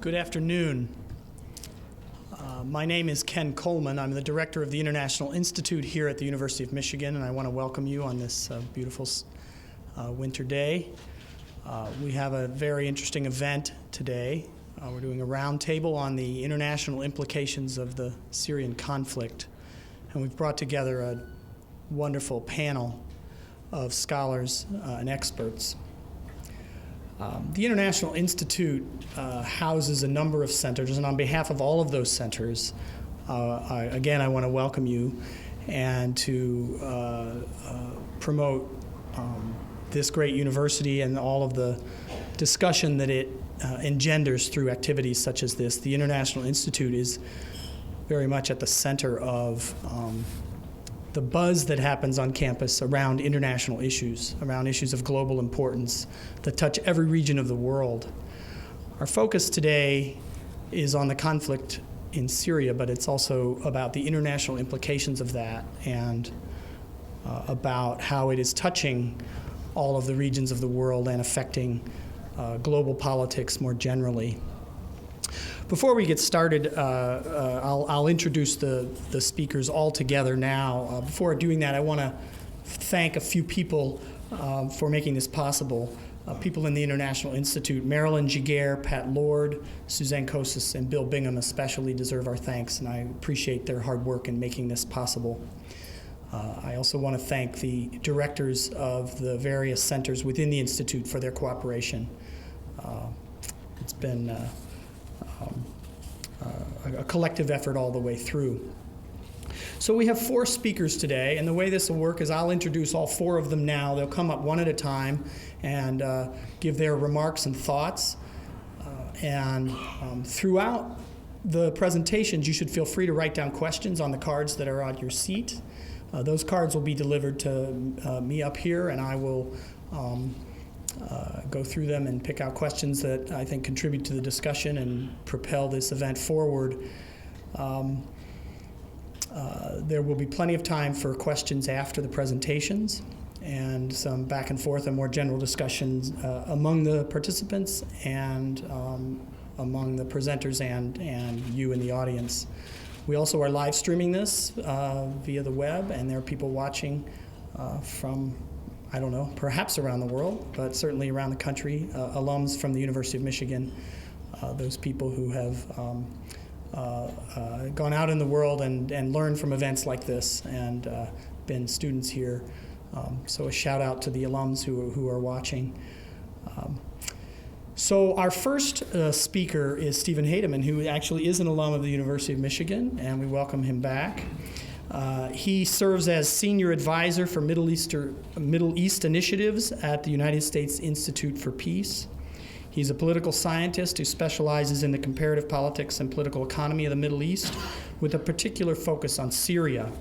Good afternoon. My name is Ken Coleman. I'm the director of the International Institute here at the University of Michigan, and I want to welcome you on this beautiful winter day. We have a very interesting event today. We're doing a roundtable on the international implications of the Syrian conflict, and we've brought together a wonderful panel of scholars and experts. The International Institute houses a number of centers, and on behalf of all of those centers, I want to welcome you and to promote this great university and all of the discussion that it engenders through activities such as this. The International Institute is very much at the center of the buzz that happens on campus around international issues, around issues of global importance that touch every region of the world. Our focus today is on the conflict in Syria, but it's also about the international implications of that and about how it is touching all of the regions of the world and affecting global politics more generally. Before we get started, I'll introduce the speakers all together now. Before doing that, I want to thank a few people for making this possible. People in the International Institute, Marilyn Giguere, Pat Lord, Suzanne Kosis, and Bill Bingham especially deserve our thanks, and I appreciate their hard work in making this possible. I also want to thank the directors of the various centers within the Institute for their cooperation. It's been a collective effort all the way through. So we have 4 speakers today, and the way this will work is I'll introduce all 4 of them now. They'll come up one at a time and give their remarks and thoughts. Throughout the presentations, you should feel free to write down questions on the cards that are on your seat. Those cards will be delivered to me up here, and I will go through them and pick out questions that I think contribute to the discussion and propel this event forward. There will be plenty of time for questions after the presentations and some back and forth and more general discussions among the participants and among the presenters and you in the audience. We also are live streaming this via the web, and there are people watching from, I don't know, perhaps around the world, but certainly around the country, alums from the University of Michigan, those people who have gone out in the world and learned from events like this and been students here. So a shout out to the alums who are watching. So our first speaker is Stephen Hademan, who actually is an alum of the University of Michigan, and we welcome him back. He serves as Senior Advisor for Middle East Initiatives at the United States Institute for Peace. He's a political scientist who specializes in the comparative politics and political economy of the Middle East, with a particular focus on Syria.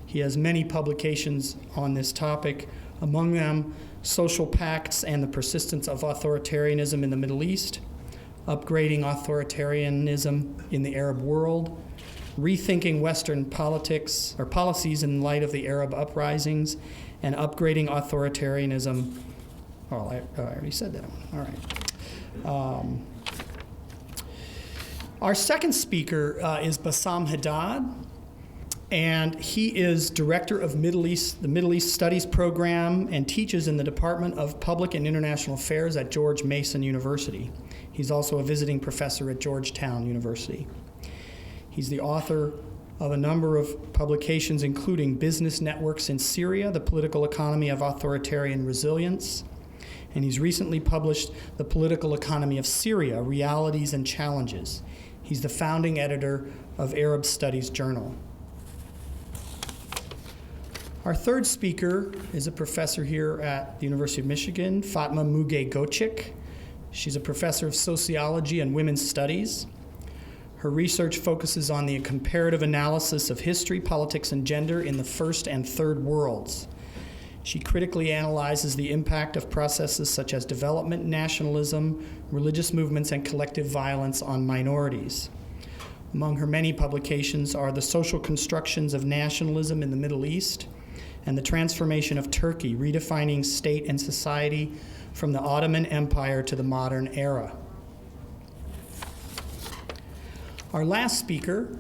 He has many publications on this topic, among them Social Pacts and the Persistence of Authoritarianism in the Middle East, Upgrading Authoritarianism in the Arab World, Rethinking Western Politics or Policies in Light of the Arab Uprisings, and Upgrading Authoritarianism. Oh, I already said that one. All right. Our second speaker is Bassam Haddad, and he is director of the Middle East Studies Program and teaches in the Department of Public and International Affairs at George Mason University. He's also a visiting professor at Georgetown University. He's the author of a number of publications, including Business Networks in Syria, The Political Economy of Authoritarian Resilience, and he's recently published The Political Economy of Syria, Realities and Challenges. He's the founding editor of Arab Studies Journal. Our third speaker is a professor here at the University of Michigan, Fatma Muge Gochik. She's a professor of sociology and women's studies. Her research focuses on the comparative analysis of history, politics, and gender in the first and third worlds. She critically analyzes the impact of processes such as development, nationalism, religious movements, and collective violence on minorities. Among her many publications are The Social Constructions of Nationalism in the Middle East and The Transformation of Turkey, Redefining State and Society from the Ottoman Empire to the Modern Era. Our last speaker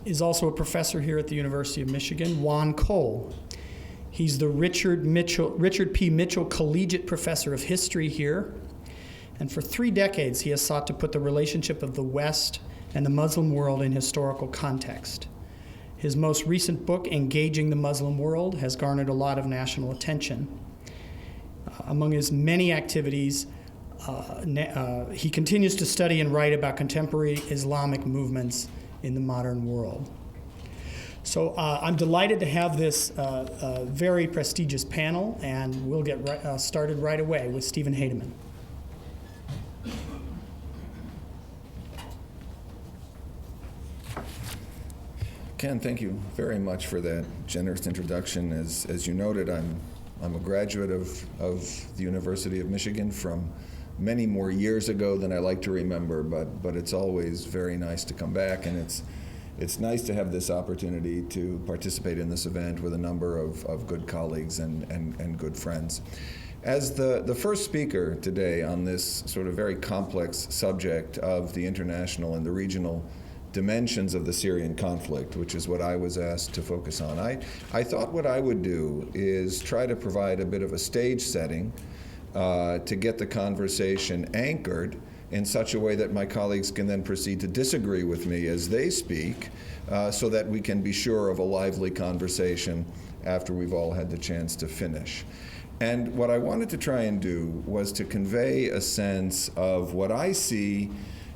is also a professor here at the University of Michigan, Juan Cole. He's the Richard P. Mitchell Collegiate Professor of History here, and for 3 decades he has sought to put the relationship of the West and the Muslim world in historical context. His most recent book, Engaging the Muslim World, has garnered a lot of national attention. Among his many activities, he continues to study and write about contemporary Islamic movements in the modern world. So I'm delighted to have this very prestigious panel, and we'll get started right away with Stephen Hademan. Ken, thank you very much for that generous introduction. As you noted, I'm a graduate of the University of Michigan from many more years ago than I like to remember, but it's always very nice to come back, and it's nice to have this opportunity to participate in this event with a number of good colleagues and good friends. As the first speaker today on this sort of very complex subject of the international and the regional dimensions of the Syrian conflict, which is what I was asked to focus on, I thought what I would do is try to provide a bit of a stage setting to get the conversation anchored in such a way that my colleagues can then proceed to disagree with me as they speak, so that we can be sure of a lively conversation after we've all had the chance to finish. And what I wanted to try and do was to convey a sense of what I see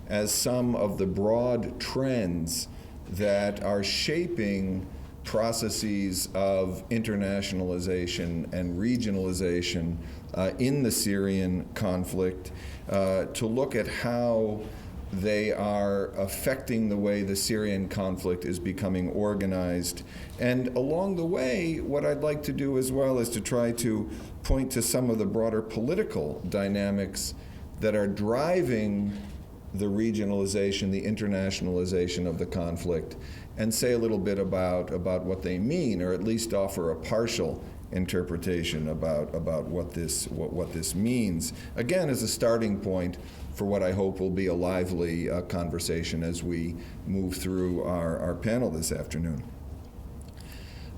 as some of the broad trends that are shaping processes of internationalization and regionalization in the Syrian conflict, to look at how they are affecting the way the Syrian conflict is becoming organized. And along the way, what I'd like to do as well is to try to point to some of the broader political dynamics that are driving the regionalization, the internationalization of the conflict, and say a little bit about what they mean, or at least offer a partial interpretation about what this means. Again, as a starting point for what I hope will be a lively conversation as we move through our panel this afternoon.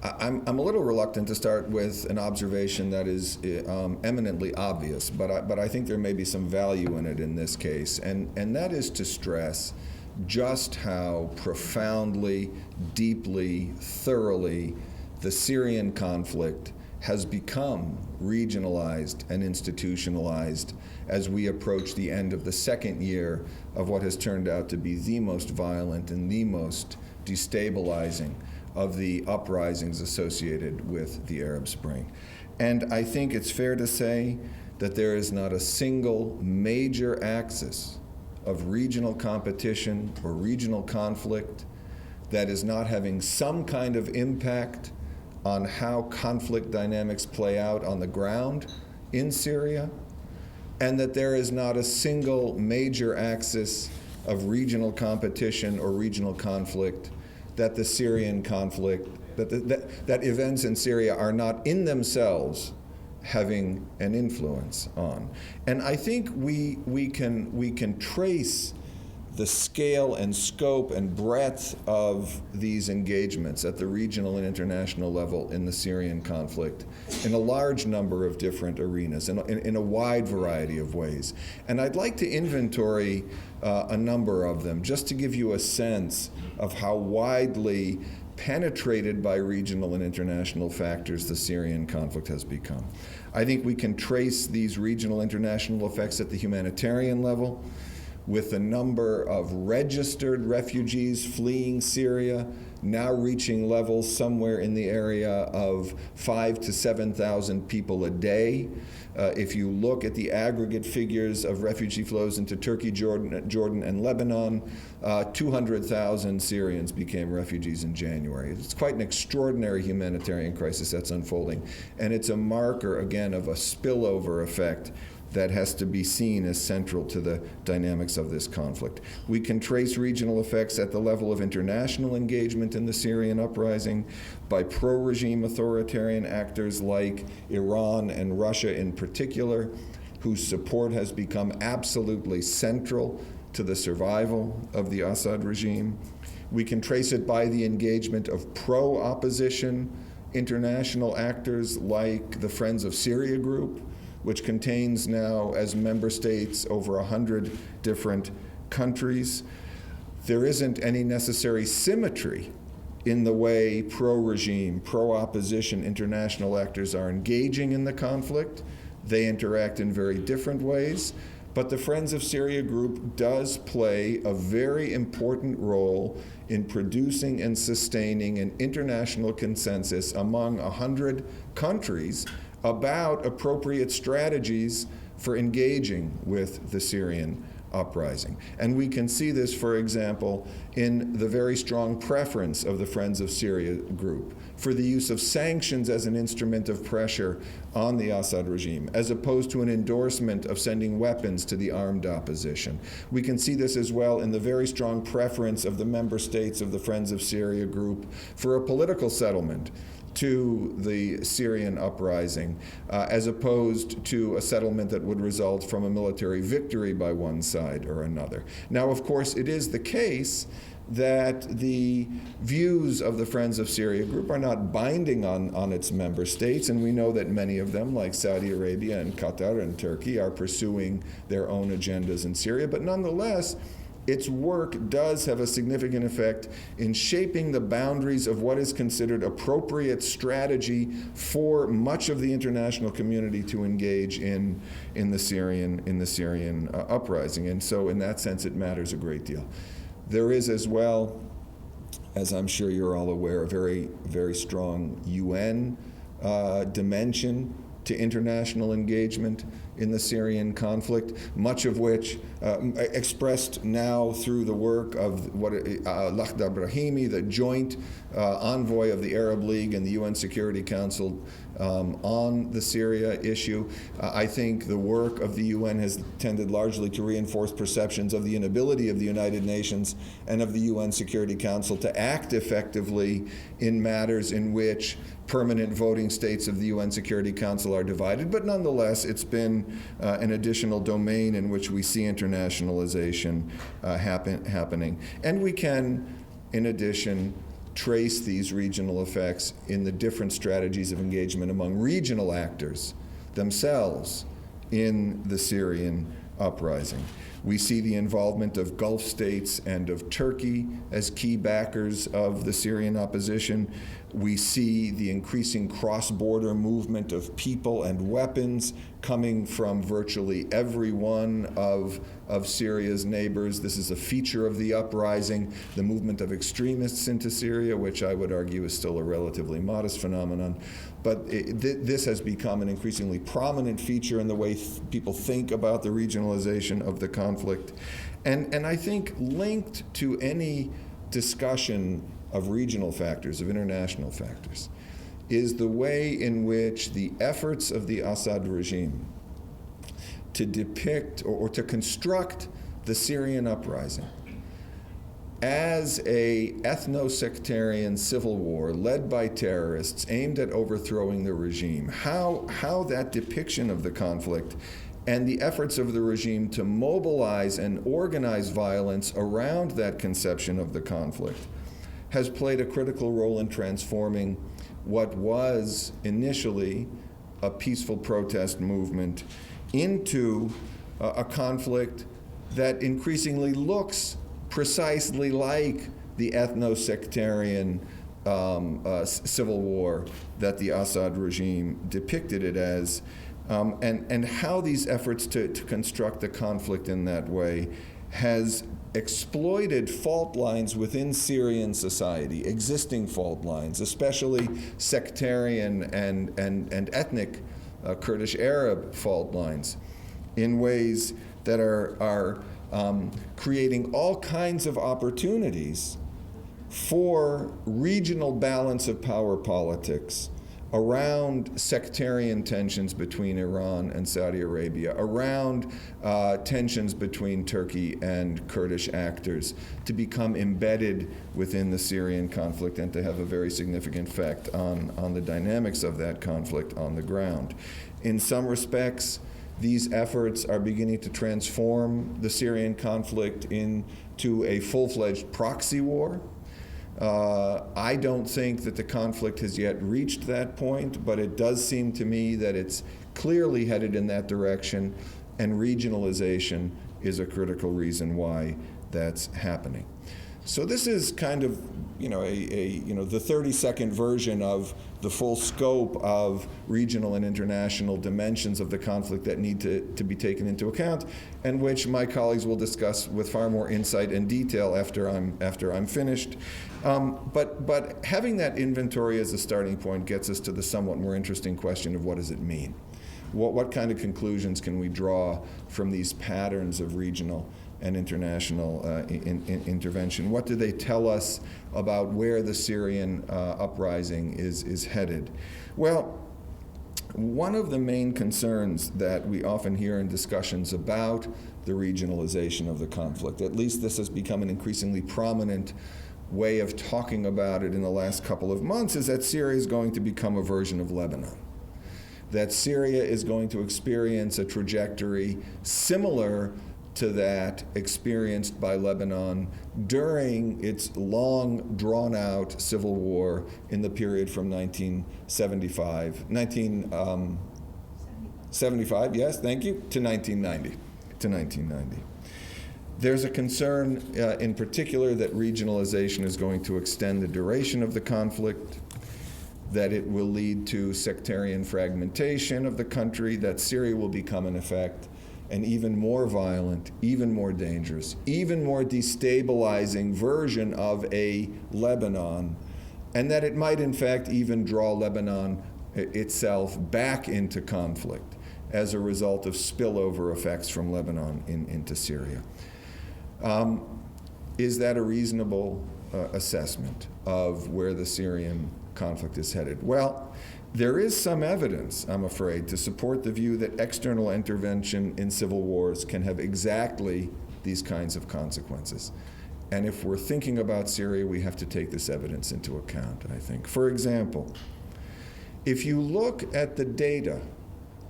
I'm a little reluctant to start with an observation that is eminently obvious, but I think there may be some value in it in this case, and that is to stress just how profoundly, deeply, thoroughly the Syrian conflict has become regionalized and institutionalized as we approach the end of the second year of what has turned out to be the most violent and the most destabilizing of the uprisings associated with the Arab Spring. And I think it's fair to say that there is not a single major axis of regional competition or regional conflict that is not having some kind of impact on how conflict dynamics play out on the ground in Syria, and that there is not a single major axis of regional competition or regional conflict that the Syrian conflict, that events in Syria are not in themselves having an influence on. And I think we can trace the scale and scope and breadth of these engagements at the regional and international level in the Syrian conflict in a large number of different arenas, in a wide variety of ways. And I'd like to inventory a number of them, just to give you a sense of how widely penetrated by regional and international factors the Syrian conflict has become. I think we can trace these regional international effects at the humanitarian level, with the number of registered refugees fleeing Syria now reaching levels somewhere in the area of 5,000 to 7,000 people a day. If you look at the aggregate figures of refugee flows into Turkey, Jordan, and Lebanon, 200,000 Syrians became refugees in January. It's quite an extraordinary humanitarian crisis that's unfolding, and it's a marker, again, of a spillover effect that has to be seen as central to the dynamics of this conflict. We can trace regional effects at the level of international engagement in the Syrian uprising by pro-regime authoritarian actors like Iran and Russia in particular, whose support has become absolutely central to the survival of the Assad regime. We can trace it by the engagement of pro-opposition international actors like the Friends of Syria group, which contains now as member states over 100 different countries. There isn't any necessary symmetry in the way pro-regime, pro-opposition international actors are engaging in the conflict. They interact in very different ways. But the Friends of Syria group does play a very important role in producing and sustaining an international consensus among 100 countries about appropriate strategies for engaging with the Syrian uprising. And we can see this, for example, in the very strong preference of the Friends of Syria group for the use of sanctions as an instrument of pressure on the Assad regime, as opposed to an endorsement of sending weapons to the armed opposition. We can see this as well in the very strong preference of the member states of the Friends of Syria group for a political settlement to the Syrian uprising, as opposed to a settlement that would result from a military victory by one side or another. Now, of course, it is the case that the views of the Friends of Syria group are not binding on its member states, and we know that many of them, like Saudi Arabia and Qatar and Turkey, are pursuing their own agendas in Syria, but nonetheless, its work does have a significant effect in shaping the boundaries of what is considered appropriate strategy for much of the international community to engage in the Syrian uprising. And so in that sense, it matters a great deal. There is as well, as I'm sure you're all aware, a very, very strong UN dimension to international engagement in the Syrian conflict, much of which expressed now through the work of Lakhdar Brahimi, the joint envoy of the Arab League and the UN Security Council on the Syria issue. I think the work of the UN has tended largely to reinforce perceptions of the inability of the United Nations and of the UN Security Council to act effectively in matters in which permanent voting states of the UN Security Council are divided, but nonetheless, it's been an additional domain in which we see internationalization happening. And we can, in addition, trace these regional effects in the different strategies of engagement among regional actors themselves in the Syrian uprising. We see the involvement of Gulf states and of Turkey as key backers of the Syrian opposition. We see the increasing cross-border movement of people and weapons coming from virtually every one of Syria's neighbors. This is a feature of the uprising, the movement of extremists into Syria, which I would argue is still a relatively modest phenomenon. But this has become an increasingly prominent feature in the way people think about the regionalization of the conflict. And I think linked to any discussion of regional factors, of international factors, is the way in which the efforts of the Assad regime to depict or to construct the Syrian uprising as a ethno-sectarian civil war led by terrorists aimed at overthrowing the regime, how that depiction of the conflict and the efforts of the regime to mobilize and organize violence around that conception of the conflict has played a critical role in transforming what was initially a peaceful protest movement into a conflict that increasingly looks precisely like the ethno-sectarian civil war that the Assad regime depicted it as, and how these efforts to construct the conflict in that way has exploited fault lines within Syrian society, existing fault lines, especially sectarian and ethnic Kurdish Arab fault lines, in ways that are creating all kinds of opportunities for regional balance of power politics around sectarian tensions between Iran and Saudi Arabia, around tensions between Turkey and Kurdish actors, to become embedded within the Syrian conflict and to have a very significant effect on the dynamics of that conflict on the ground. In some respects, these efforts are beginning to transform the Syrian conflict into a full-fledged proxy war. I don't think that the conflict has yet reached that point, but it does seem to me that it's clearly headed in that direction, and regionalization is a critical reason why that's happening. So this is kind of, the 30-second version of the full scope of regional and international dimensions of the conflict that need to be taken into account, and which my colleagues will discuss with far more insight and detail after I'm finished. But having that inventory as a starting point gets us to the somewhat more interesting question of what does it mean? What kind of conclusions can we draw from these patterns of regional and international intervention? What do they tell us about where the Syrian uprising is headed? Well, one of the main concerns that we often hear in discussions about the regionalization of the conflict, at least this has become an increasingly prominent way of talking about it in the last couple of months, is that Syria is going to become a version of Lebanon. That Syria is going to experience a trajectory similar to that experienced by Lebanon during its long, drawn-out civil war in the period from 1975, yes, thank you, to 1990. There's a concern in particular that regionalization is going to extend the duration of the conflict, that it will lead to sectarian fragmentation of the country, that Syria will become, in effect, an even more violent, even more dangerous, even more destabilizing version of a Lebanon, and that it might, in fact, even draw Lebanon itself back into conflict as a result of spillover effects from Lebanon into Syria. Is that a reasonable assessment of where the Syrian conflict is headed? Well, there is some evidence, I'm afraid, to support the view that external intervention in civil wars can have exactly these kinds of consequences. And if we're thinking about Syria, we have to take this evidence into account, I think. For example, if you look at the data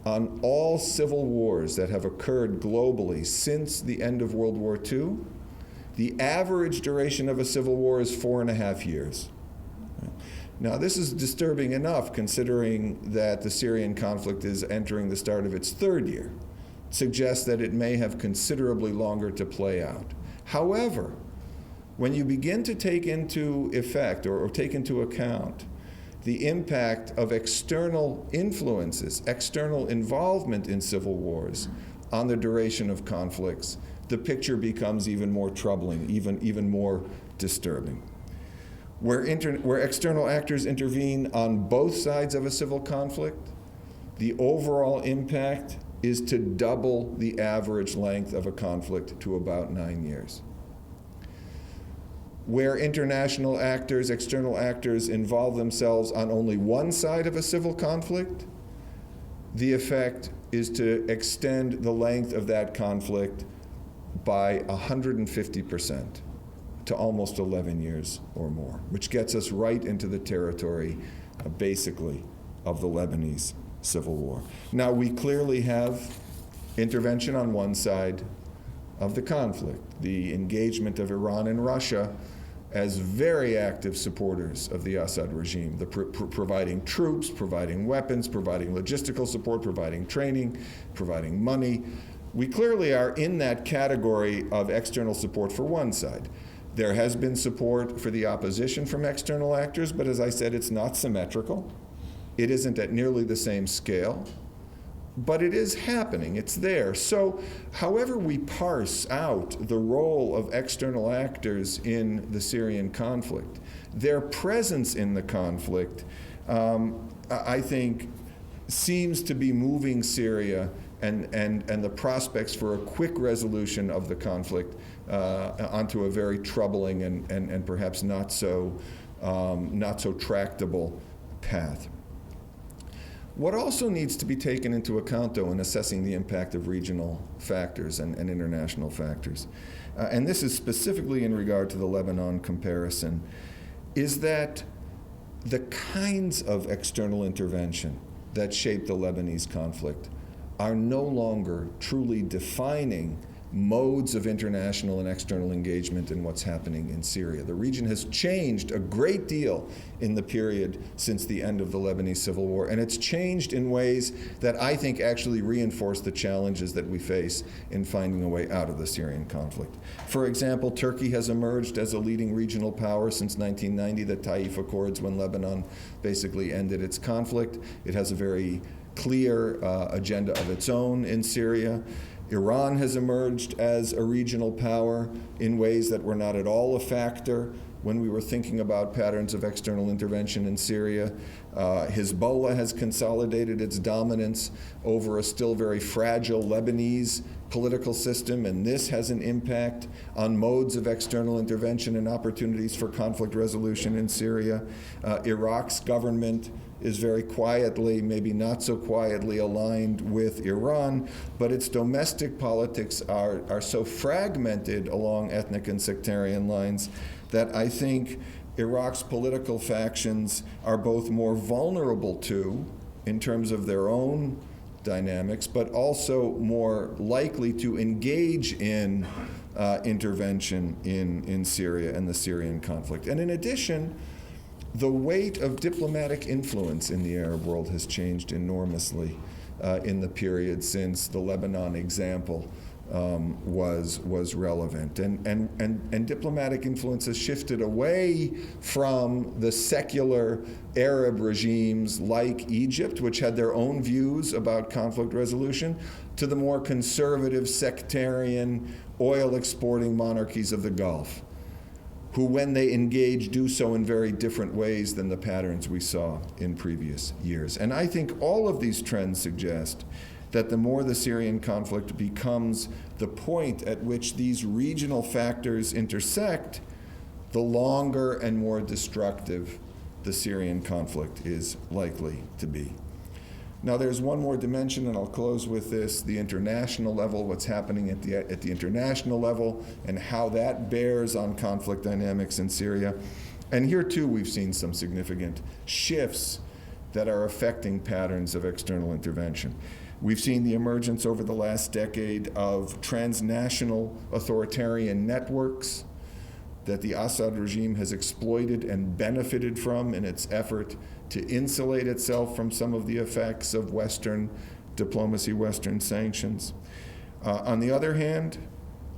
on all civil wars that have occurred globally since the end of World War II, the average duration of a civil war is 4.5 years. Now, this is disturbing enough considering that the Syrian conflict is entering the start of its third year. It suggests that it may have considerably longer to play out. However, when you begin to take into effect or take into account the impact of external influences, external involvement in civil wars on the duration of conflicts, the picture becomes even more troubling, even more disturbing. Where external actors intervene on both sides of a civil conflict, the overall impact is to double the average length of a conflict to about 9 years. Where international actors, external actors, involve themselves on only one side of a civil conflict, the effect is to extend the length of that conflict by 150%. To almost 11 years or more, which gets us right into the territory, basically, of the Lebanese civil war. Now, we clearly have intervention on one side of the conflict, the engagement of Iran and Russia as very active supporters of the Assad regime, providing troops, providing weapons, providing logistical support, providing training, providing money. We clearly are in that category of external support for one side. There has been support for the opposition from external actors, but as I said, it's not symmetrical. It isn't at nearly the same scale, but it is happening. It's there. So however we parse out the role of external actors in the Syrian conflict, their presence in the conflict, I think, seems to be moving Syria and the prospects for a quick resolution of the conflict onto a very troubling and perhaps not so tractable path. What also needs to be taken into account, though, in assessing the impact of regional factors and international factors, and this is specifically in regard to the Lebanon comparison, is that the kinds of external intervention that shape the Lebanese conflict are no longer truly defining modes of international and external engagement in what's happening in Syria. The region has changed a great deal in the period since the end of the Lebanese civil war, and it's changed in ways that I think actually reinforce the challenges that we face in finding a way out of the Syrian conflict. For example, Turkey has emerged as a leading regional power since 1990, the Taif Accords, when Lebanon basically ended its conflict. It has a very clear agenda of its own in Syria. Iran has emerged as a regional power in ways that were not at all a factor when we were thinking about patterns of external intervention in Syria. Hezbollah has consolidated its dominance over a still very fragile Lebanese political system, and this has an impact on modes of external intervention and opportunities for conflict resolution in Syria. Iraq's government is very quietly, maybe not so quietly, aligned with Iran, but its domestic politics are so fragmented along ethnic and sectarian lines that I think Iraq's political factions are both more vulnerable to, in terms of their own dynamics, but also more likely to engage in intervention in Syria and the Syrian conflict. And in addition, the weight of diplomatic influence in the Arab world has changed enormously in the period since the Lebanon example was relevant. And diplomatic influence has shifted away from the secular Arab regimes like Egypt, which had their own views about conflict resolution, to the more conservative, sectarian, oil-exporting monarchies of the Gulf, who, when they engage, do so in very different ways than the patterns we saw in previous years. And I think all of these trends suggest that the more the Syrian conflict becomes the point at which these regional factors intersect, the longer and more destructive the Syrian conflict is likely to be. Now, there's one more dimension, and I'll close with this: the international level, what's happening at the international level, and how that bears on conflict dynamics in Syria. And here, too, we've seen some significant shifts that are affecting patterns of external intervention. We've seen the emergence over the last decade of transnational authoritarian networks that the Assad regime has exploited and benefited from in its effort to insulate itself from some of the effects of Western diplomacy, Western sanctions. On the other hand,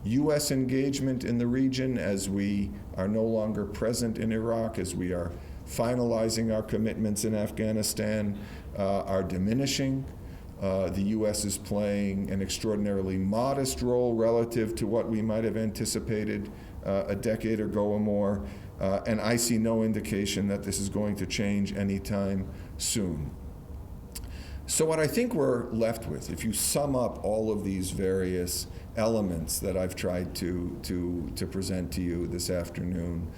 U.S. engagement in the region, as we are no longer present in Iraq, as we are finalizing our commitments in Afghanistan, are diminishing. The U.S. is playing an extraordinarily modest role relative to what we might have anticipated a decade ago or more, and I see no indication that this is going to change anytime soon. So what I think we're left with, if you sum up all of these various elements that I've tried to present to you this afternoon,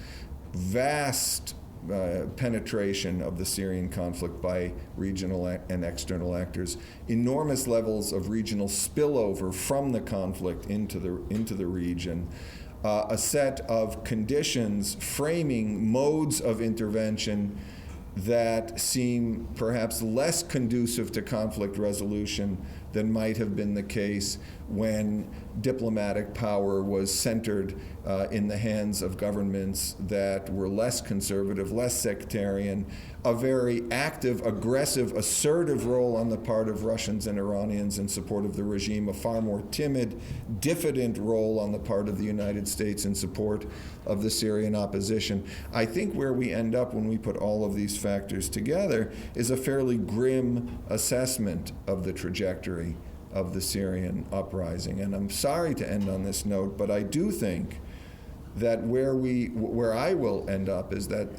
vast penetration of the Syrian conflict by regional and external actors, enormous levels of regional spillover from the conflict into the region, a set of conditions framing modes of intervention that seem perhaps less conducive to conflict resolution than might have been the case when diplomatic power was centered in the hands of governments that were less conservative, less sectarian, a very active, aggressive, assertive role on the part of Russians and Iranians in support of the regime, a far more timid, diffident role on the part of the United States in support of the Syrian opposition. I think where we end up when we put all of these factors together is a fairly grim assessment of the trajectory of the Syrian uprising. And I'm sorry to end on this note, but I do think that where I will end up is that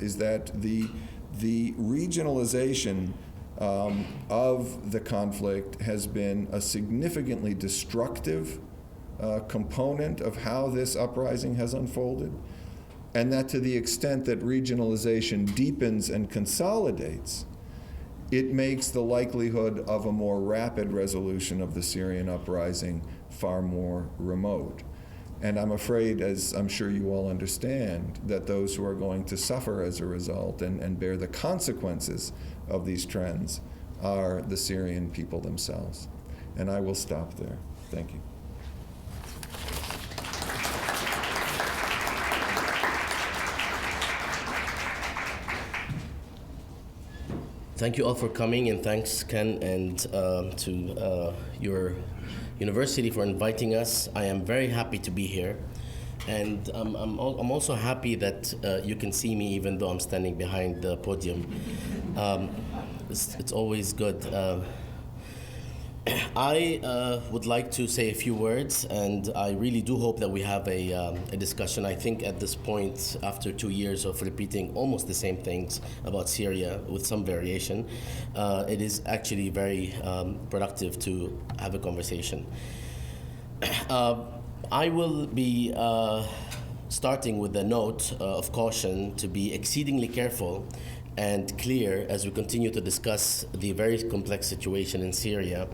the regionalization of the conflict has been a significantly destructive component of how this uprising has unfolded, and that to the extent that regionalization deepens and consolidates, it makes the likelihood of a more rapid resolution of the Syrian uprising far more remote. And I'm afraid, as I'm sure you all understand, that those who are going to suffer as a result and bear the consequences of these trends are the Syrian people themselves. And I will stop there. Thank you. Thank you all for coming, and thanks, Ken, and to your university for inviting us. I am very happy to be here, and I'm also happy that you can see me even though I'm standing behind the podium. It's always good. I would like to say a few words, and I really do hope that we have a discussion. I think at this point, after 2 years of repeating almost the same things about Syria with some variation, it is actually very productive to have a conversation. I will be starting with a note of caution to be exceedingly careful and clear as we continue to discuss the very complex situation in Syria.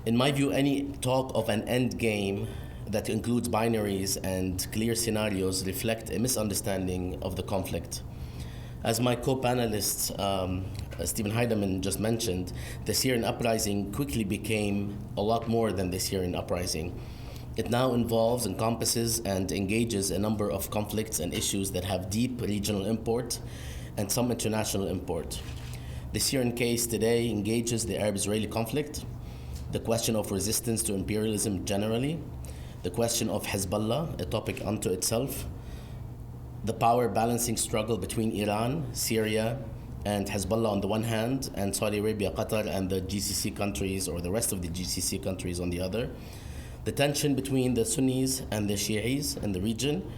In my view, any talk of an end game that includes binaries and clear scenarios reflect a misunderstanding of the conflict. As my co-panelist Stephen Heidemann just mentioned, the Syrian uprising quickly became a lot more than the Syrian uprising. It now involves, encompasses, and engages a number of conflicts and issues that have deep regional import and some international import. The Syrian case today engages the Arab-Israeli conflict, the question of resistance to imperialism generally, the question of Hezbollah, a topic unto itself, the power balancing struggle between Iran, Syria, and Hezbollah on the one hand, and Saudi Arabia, Qatar, and the GCC countries, or the rest of the GCC countries on the other, the tension between the Sunnis and the Shi'is in the region,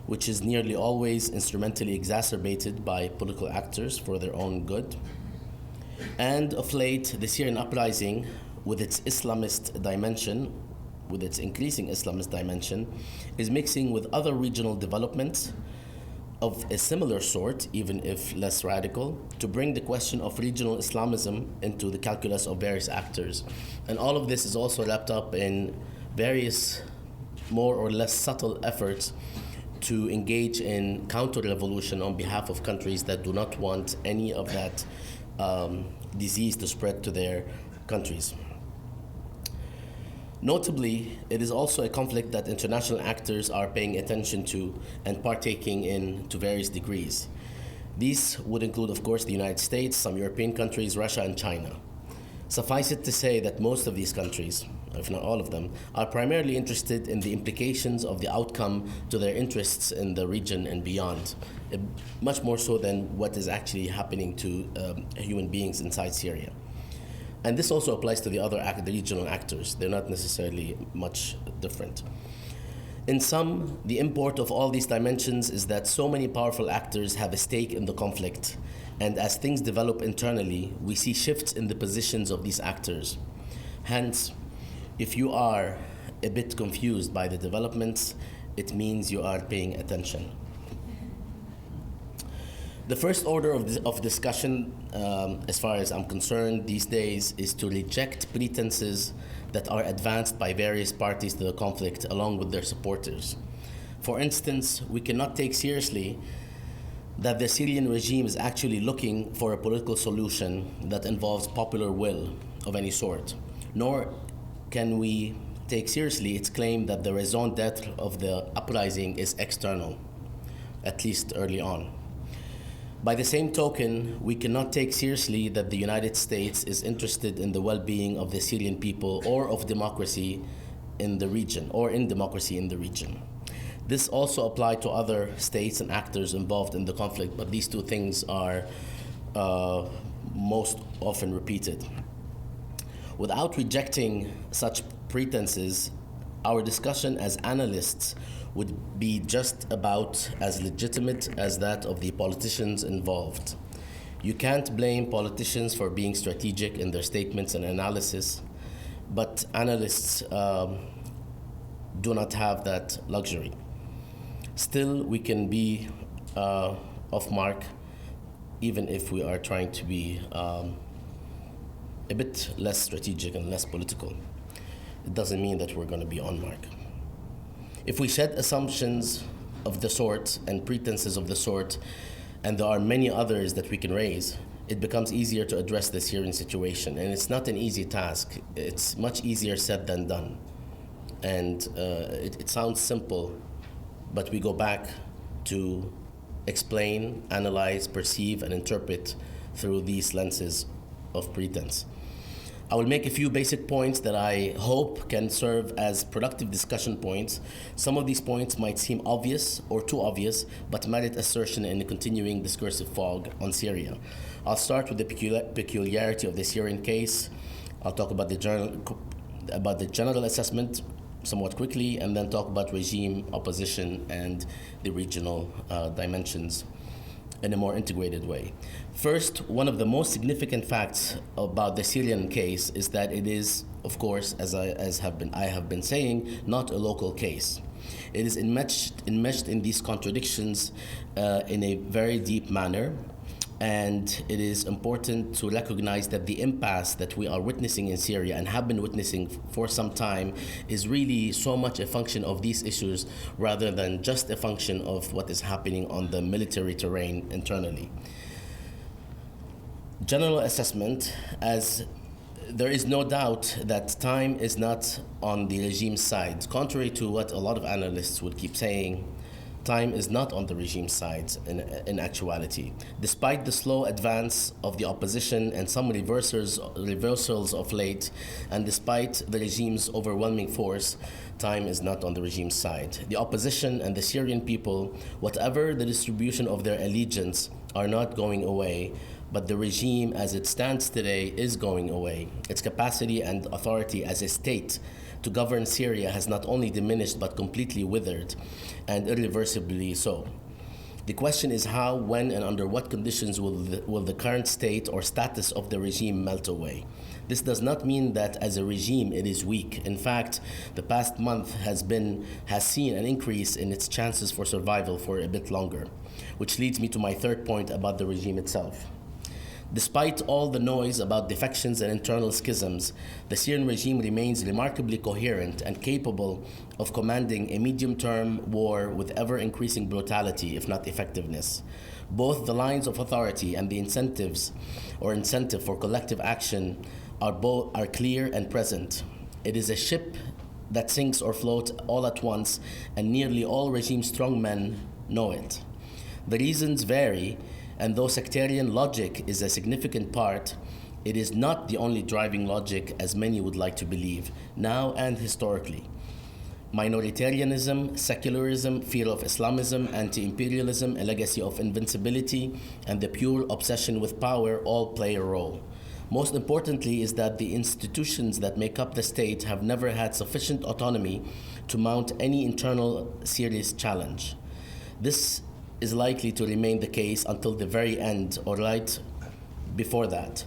which is nearly always instrumentally exacerbated by political actors for their own good. And of late, the Syrian uprising, with its Islamist dimension, with its increasing Islamist dimension, is mixing with other regional developments of a similar sort, even if less radical, to bring the question of regional Islamism into the calculus of various actors. And all of this is also wrapped up in various more or less subtle efforts to engage in counter-revolution on behalf of countries that do not want any of that disease to spread to their countries. Notably, it is also a conflict that international actors are paying attention to and partaking in to various degrees. These would include, of course, the United States, some European countries, Russia, and China. Suffice it to say that most of these countries, if not all of them, are primarily interested in the implications of the outcome to their interests in the region and beyond, much more so than what is actually happening to human beings inside Syria. And this also applies to the other the regional actors. They're not necessarily much different. In sum, the import of all these dimensions is that so many powerful actors have a stake in the conflict, and as things develop internally, we see shifts in the positions of these actors. Hence, if you are a bit confused by the developments, it means you are paying attention. The first order of discussion, as far as I'm concerned these days, is to reject pretenses that are advanced by various parties to the conflict along with their supporters. For instance, we cannot take seriously that the Syrian regime is actually looking for a political solution that involves popular will of any sort, nor can we take seriously its claim that the raison d'etre of the uprising is external, at least early on. By the same token, we cannot take seriously that the United States is interested in the well-being of the Syrian people or of democracy in the region, or in democracy in the region. This also applies to other states and actors involved in the conflict, but these two things are most often repeated. Without rejecting such pretenses, our discussion as analysts would be just about as legitimate as that of the politicians involved. You can't blame politicians for being strategic in their statements and analysis, but analysts do not have that luxury. Still, we can be off mark even if we are trying to be a bit less strategic and less political. It doesn't mean that we're going to be on mark. If we shed assumptions of the sort and pretenses of the sort, and there are many others that we can raise, it becomes easier to address the Syrian situation. And it's not an easy task. It's much easier said than done. And it sounds simple, but we go back to explain, analyze, perceive, and interpret through these lenses of pretense. I will make a few basic points that I hope can serve as productive discussion points. Some of these points might seem obvious or too obvious, but merit assertion in the continuing discursive fog on Syria. I'll start with the peculiarity of the Syrian case. I'll talk about the general assessment somewhat quickly, and then talk about regime, opposition, and the regional dimensions in a more integrated way. First, one of the most significant facts about the Syrian case is that it is, of course, as I have been saying, not a local case. It is enmeshed in these contradictions in a very deep manner. And it is important to recognize that the impasse that we are witnessing in Syria and have been witnessing for some time is really so much a function of these issues rather than just a function of what is happening on the military terrain internally. General assessment, as there is no doubt that time is not on the regime's side. Contrary to what a lot of analysts would keep saying, time is not on the regime's side in actuality. Despite the slow advance of the opposition and some reversals of late, and despite the regime's overwhelming force, time is not on the regime's side. The opposition and the Syrian people, whatever the distribution of their allegiance, are not going away, but the regime as it stands today is going away. Its capacity and authority as a state to govern Syria has not only diminished but completely withered, and irreversibly so. The question is how, when, and under what conditions will the current state or status of the regime melt away. This does not mean that as a regime it is weak. In fact, the past month has seen an increase in its chances for survival for a bit longer, which leads me to my third point about the regime itself. Despite all the noise about defections and internal schisms, the Syrian regime remains remarkably coherent and capable of commanding a medium-term war with ever-increasing brutality, if not effectiveness. Both the lines of authority and the incentive for collective action are clear and present. It is a ship that sinks or floats all at once, and nearly all regime strongmen know it. The reasons vary, and though sectarian logic is a significant part, it is not the only driving logic as many would like to believe, now and historically. Minoritarianism, secularism, fear of Islamism, anti-imperialism, a legacy of invincibility, and the pure obsession with power all play a role. Most importantly is that the institutions that make up the state have never had sufficient autonomy to mount any internal serious challenge. This is likely to remain the case until the very end, or right before that.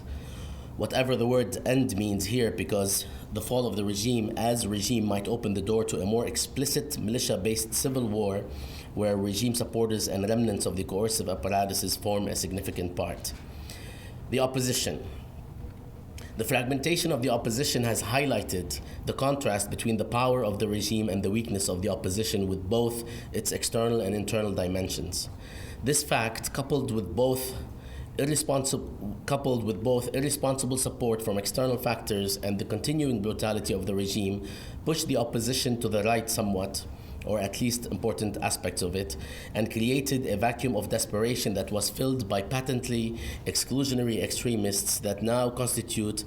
Whatever the word end means here, because the fall of the regime as regime might open the door to a more explicit militia-based civil war where regime supporters and remnants of the coercive apparatuses form a significant part. The opposition. The fragmentation of the opposition has highlighted the contrast between the power of the regime and the weakness of the opposition with both its external and internal dimensions. This fact, coupled with both irresponsible support from external factors and the continuing brutality of the regime, pushed the opposition to the right somewhat, or at least important aspects of it, and created a vacuum of desperation that was filled by patently exclusionary extremists that now constitute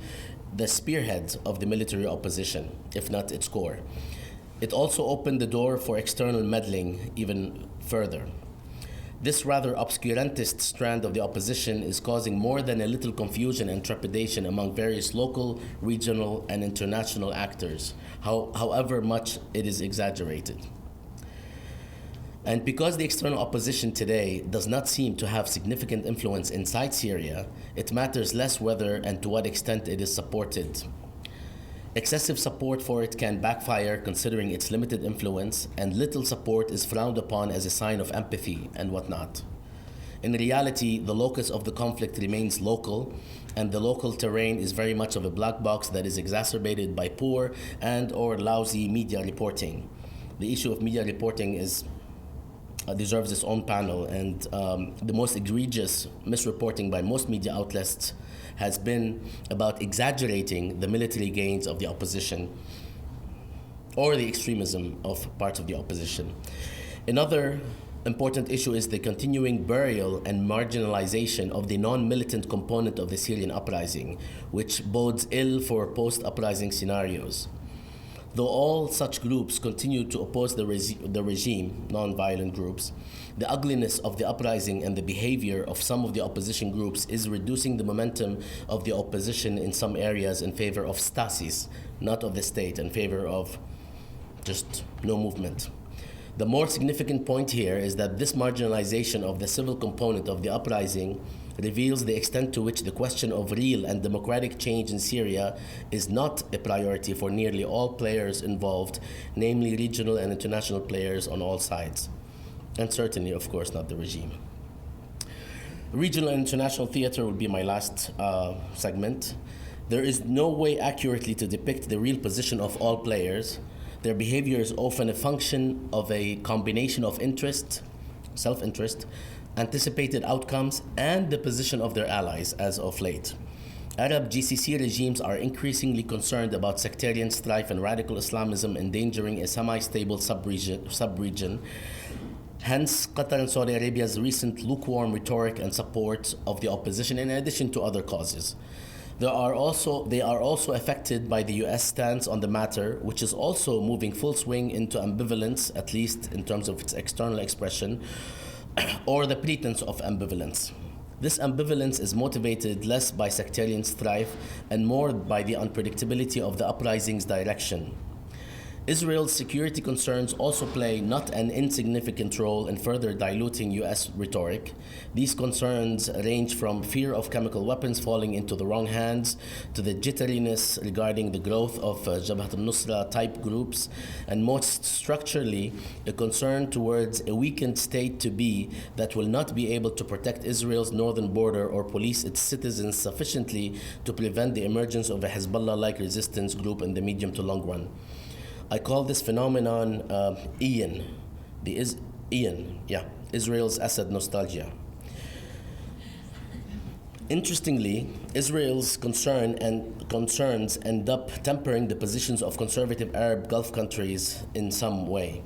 the spearhead of the military opposition, if not its core. It also opened the door for external meddling even further. This rather obscurantist strand of the opposition is causing more than a little confusion and trepidation among various local, regional, and international actors, however much it is exaggerated. And because the external opposition today does not seem to have significant influence inside Syria, it matters less whether and to what extent it is supported. Excessive support for it can backfire considering its limited influence, and little support is frowned upon as a sign of empathy and whatnot. In reality, the locus of the conflict remains local, and the local terrain is very much of a black box that is exacerbated by poor and/or lousy media reporting. The issue of media reporting is deserves its own panel, and the most egregious misreporting by most media outlets has been about exaggerating the military gains of the opposition or the extremism of parts of the opposition. Another important issue is the continuing burial and marginalization of the non-militant component of the Syrian uprising, which bodes ill for post-uprising scenarios. Though all such groups continue to oppose the regime, non-violent groups, the ugliness of the uprising and the behavior of some of the opposition groups is reducing the momentum of the opposition in some areas in favor of stasis, not of the state, in favor of just no movement. The more significant point here is that this marginalization of the civil component of the uprising reveals the extent to which the question of real and democratic change in Syria is not a priority for nearly all players involved, namely regional and international players on all sides, and certainly, of course, not the regime. Regional and international theater will be my last segment. There is no way accurately to depict the real position of all players. Their behavior is often a function of a combination of interest, self-interest, anticipated outcomes, and the position of their allies as of late. Arab GCC regimes are increasingly concerned about sectarian strife and radical Islamism endangering a semi-stable sub-region. Hence, Qatar and Saudi Arabia's recent lukewarm rhetoric and support of the opposition, in addition to other causes. They are also affected by the US stance on the matter, which is also moving full swing into ambivalence, at least in terms of its external expression, or the pretense of ambivalence. This ambivalence is motivated less by sectarian strife and more by the unpredictability of the uprising's direction. Israel's security concerns also play not an insignificant role in further diluting US rhetoric. These concerns range from fear of chemical weapons falling into the wrong hands to the jitteriness regarding the growth of Jabhat al-Nusra type groups, and most structurally, a concern towards a weakened state-to-be that will not be able to protect Israel's northern border or police its citizens sufficiently to prevent the emergence of a Hezbollah-like resistance group in the medium to long run. I call this phenomenon Israel's Assad nostalgia. Interestingly, Israel's concerns end up tempering the positions of conservative Arab Gulf countries in some way.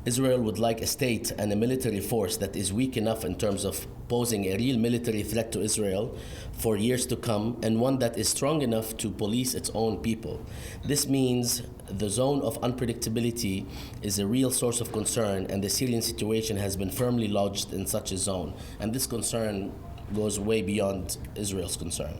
Israel would like a state and a military force that is weak enough in terms of posing a real military threat to Israel for years to come, and one that is strong enough to police its own people. This means the zone of unpredictability is a real source of concern, and the Syrian situation has been firmly lodged in such a zone. And this concern goes way beyond Israel's concern.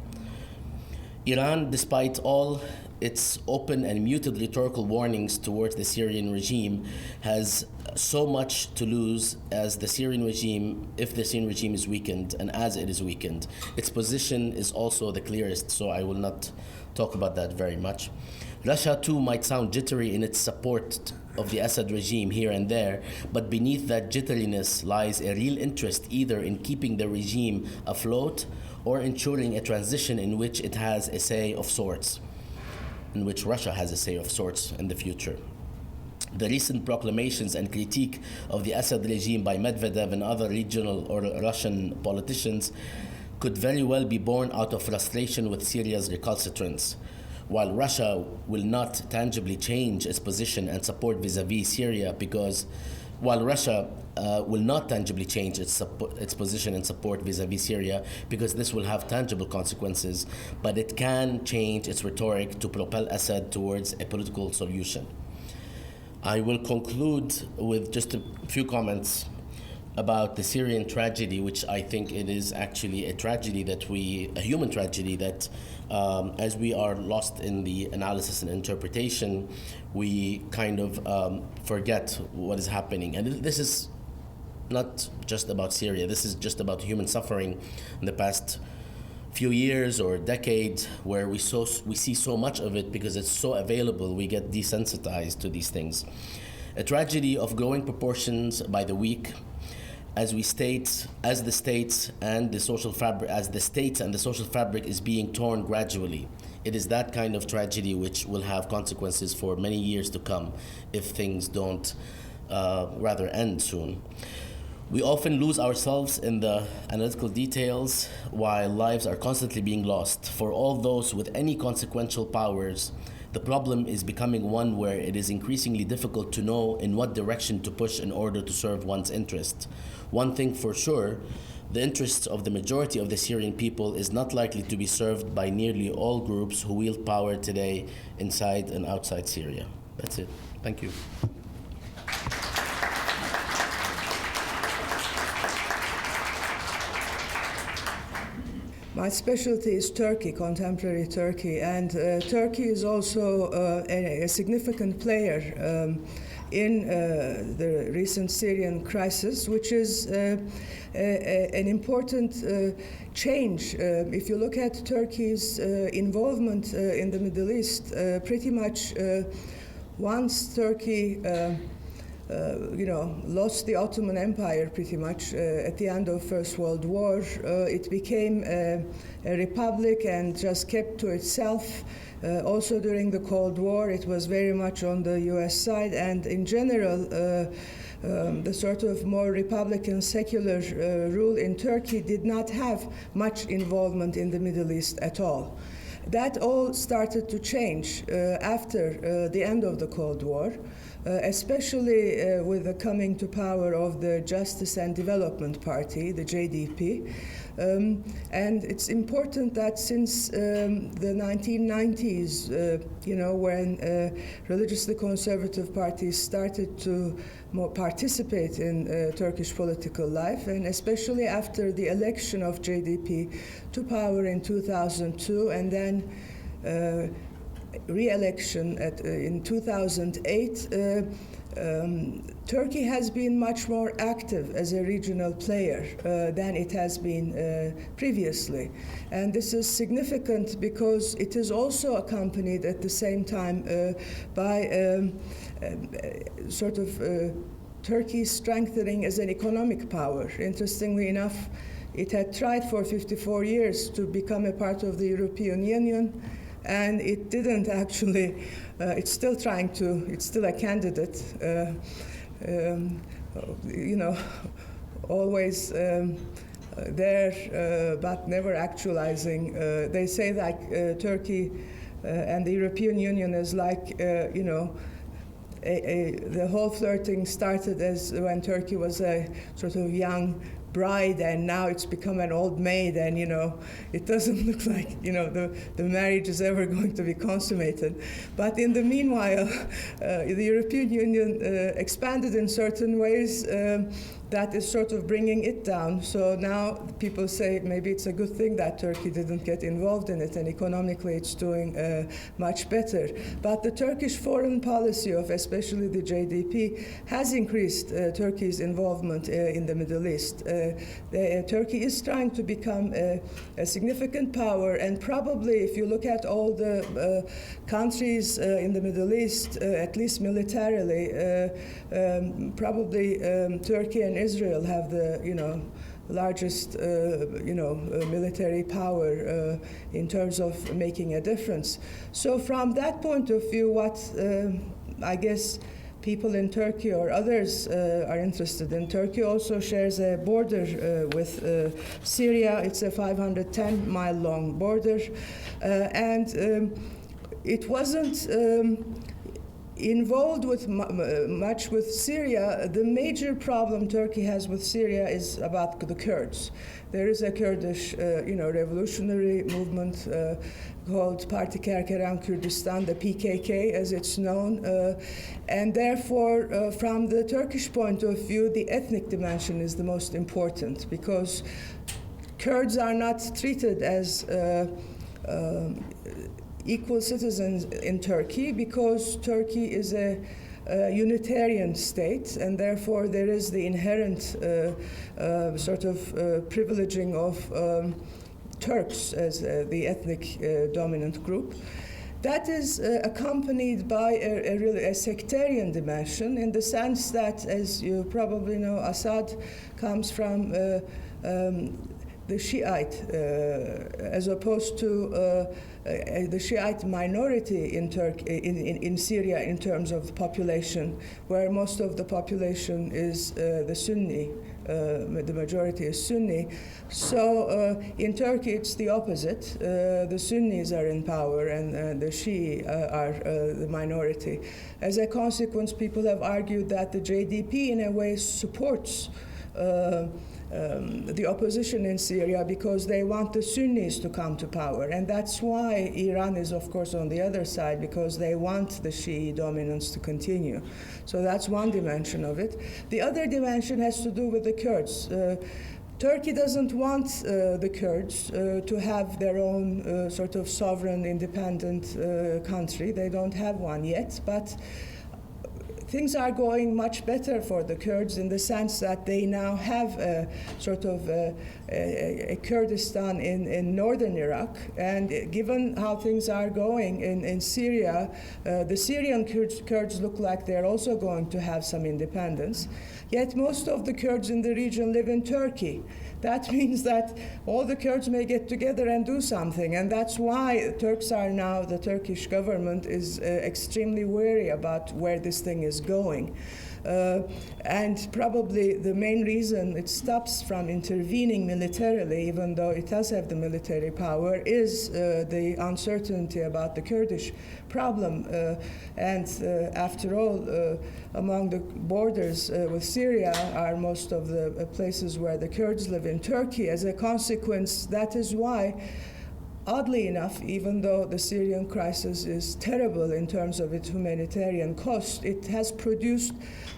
Iran, despite all its open and muted rhetorical warnings towards the Syrian regime, has so much to lose as the Syrian regime, if the Syrian regime is weakened, and as it is weakened. Its position is also the clearest, so I will not talk about that very much. Russia too might sound jittery in its support of the Assad regime here and there, but beneath that jitteriness lies a real interest either in keeping the regime afloat or ensuring a transition in which it has a say of sorts, in which Russia has a say of sorts in the future. The recent proclamations and critique of the Assad regime by Medvedev and other regional or Russian politicians could very well be born out of frustration with Syria's recalcitrance. While Russia will not tangibly change its position and support vis-a-vis Syria while Russia will not tangibly change its position and support vis-a-vis Syria because this will have tangible consequences, but it can change its rhetoric to propel Assad towards a political solution. I will conclude with just a few comments about the Syrian tragedy, which I think it is actually a human tragedy that as we are lost in the analysis and interpretation, we kind of forget what is happening. And this is not just about Syria. This is just about human suffering in the past few years or decades, where we see so much of it because it's so available. We get desensitized to these things. A tragedy of growing proportions by the week, as the states and the social fabric is being torn gradually. It is that kind of tragedy which will have consequences for many years to come if things don't rather end soon. We often lose ourselves in the analytical details while lives are constantly being lost. For all those with any consequential powers, the problem is becoming one where it is increasingly difficult to know in what direction to push in order to serve one's interest. One thing for sure, the interests of the majority of the Syrian people is not likely to be served by nearly all groups who wield power today inside and outside Syria. That's it. Thank you. My specialty is Turkey, contemporary Turkey, and Turkey is also a significant player in the recent Syrian crisis, which is an important change. If you look at Turkey's involvement in the Middle East, pretty much once Turkey lost the Ottoman Empire pretty much at the end of First World War. It became a republic and just kept to itself. Also during the Cold War, it was very much on the US side, and in general, the sort of more republican secular rule in Turkey did not have much involvement in the Middle East at all. That all started to change after the end of the Cold War. Especially with the coming to power of the Justice and Development Party, the JDP. And it's important that since the 1990s, when religiously conservative parties started to more participate in Turkish political life, and especially after the election of JDP to power in 2002, and then re-election in 2008, Turkey has been much more active as a regional player than it has been previously. And this is significant because it is also accompanied at the same time by sort of Turkey strengthening as an economic power. Interestingly enough, it had tried for 54 years to become a part of the European Union, and it didn't actually. It's still trying to. It's still a candidate. Always there, but never actualizing. They say that Turkey and the European Union is like, the whole flirting started as when Turkey was a sort of young bride, and now it's become an old maid, and it doesn't look like the marriage is ever going to be consummated. But in the meanwhile, the European Union expanded in certain ways that is sort of bringing it down. So now people say maybe it's a good thing that Turkey didn't get involved in it, and economically it's doing much better. But the Turkish foreign policy of especially the JDP has increased Turkey's involvement in the Middle East. Turkey is trying to become a significant power, and probably if you look at all the countries in the Middle East, at least militarily, probably Turkey and Israel have the largest military power in terms of making a difference. So from that point of view, what I guess people in Turkey or others are interested in. Turkey also shares a border with Syria. It's a 510-mile long border, and it wasn't involved with much with Syria. The major problem Turkey has with Syria is about the Kurds. There is a Kurdish, revolutionary movement called Parti Kerkeran Kurdistan, the PKK as it's known, and therefore from the Turkish point of view, the ethnic dimension is the most important, because Kurds are not treated as equal citizens in Turkey, because Turkey is a Unitarian state, and therefore there is the inherent sort of privileging of Turks as the ethnic dominant group. That is accompanied by a sectarian dimension, in the sense that, as you probably know, Assad comes from the Shiite, as opposed to the Shiite minority in Syria in terms of population, where most of the population is the Sunni The majority is Sunni. So in Turkey, it's the opposite. The Sunnis are in power, and the Shia are the minority. As a consequence, people have argued that the JDP, in a way, supports the opposition in Syria because they want the Sunnis to come to power. And that's why Iran is, of course, on the other side, because they want the Shia dominance to continue. So that's one dimension of it. The other dimension has to do with the Kurds. Turkey doesn't want the Kurds to have their own sort of sovereign, independent country. They don't have one yet, but things are going much better for the Kurds in the sense that they now have a sort of a Kurdistan in northern Iraq. And given how things are going in Syria, the Syrian Kurds look like they're also going to have some independence. Yet most of the Kurds in the region live in Turkey. That means that all the Kurds may get together and do something, and that's why the Turkish government is extremely wary about where this thing is going. And probably the main reason it stops from intervening militarily, even though it does have the military power, is the uncertainty about the Kurdish problem. After all, among the borders with Syria are most of the places where the Kurds live in Turkey. As a consequence, that is why, oddly enough, even though the Syrian crisis is terrible in terms of its humanitarian cost, it has produced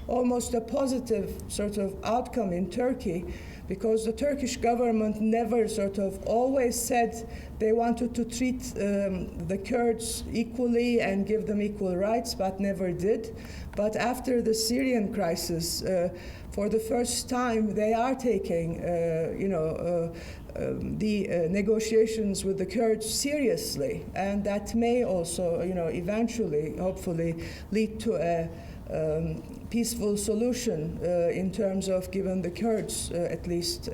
almost a positive sort of outcome in Turkey, because the Turkish government never sort of always said they wanted to treat the Kurds equally and give them equal rights, but never did. But after the Syrian crisis, for the first time, they are taking, the negotiations with the Kurds seriously, and that may also, eventually, hopefully, lead to a peaceful solution in terms of giving the Kurds at least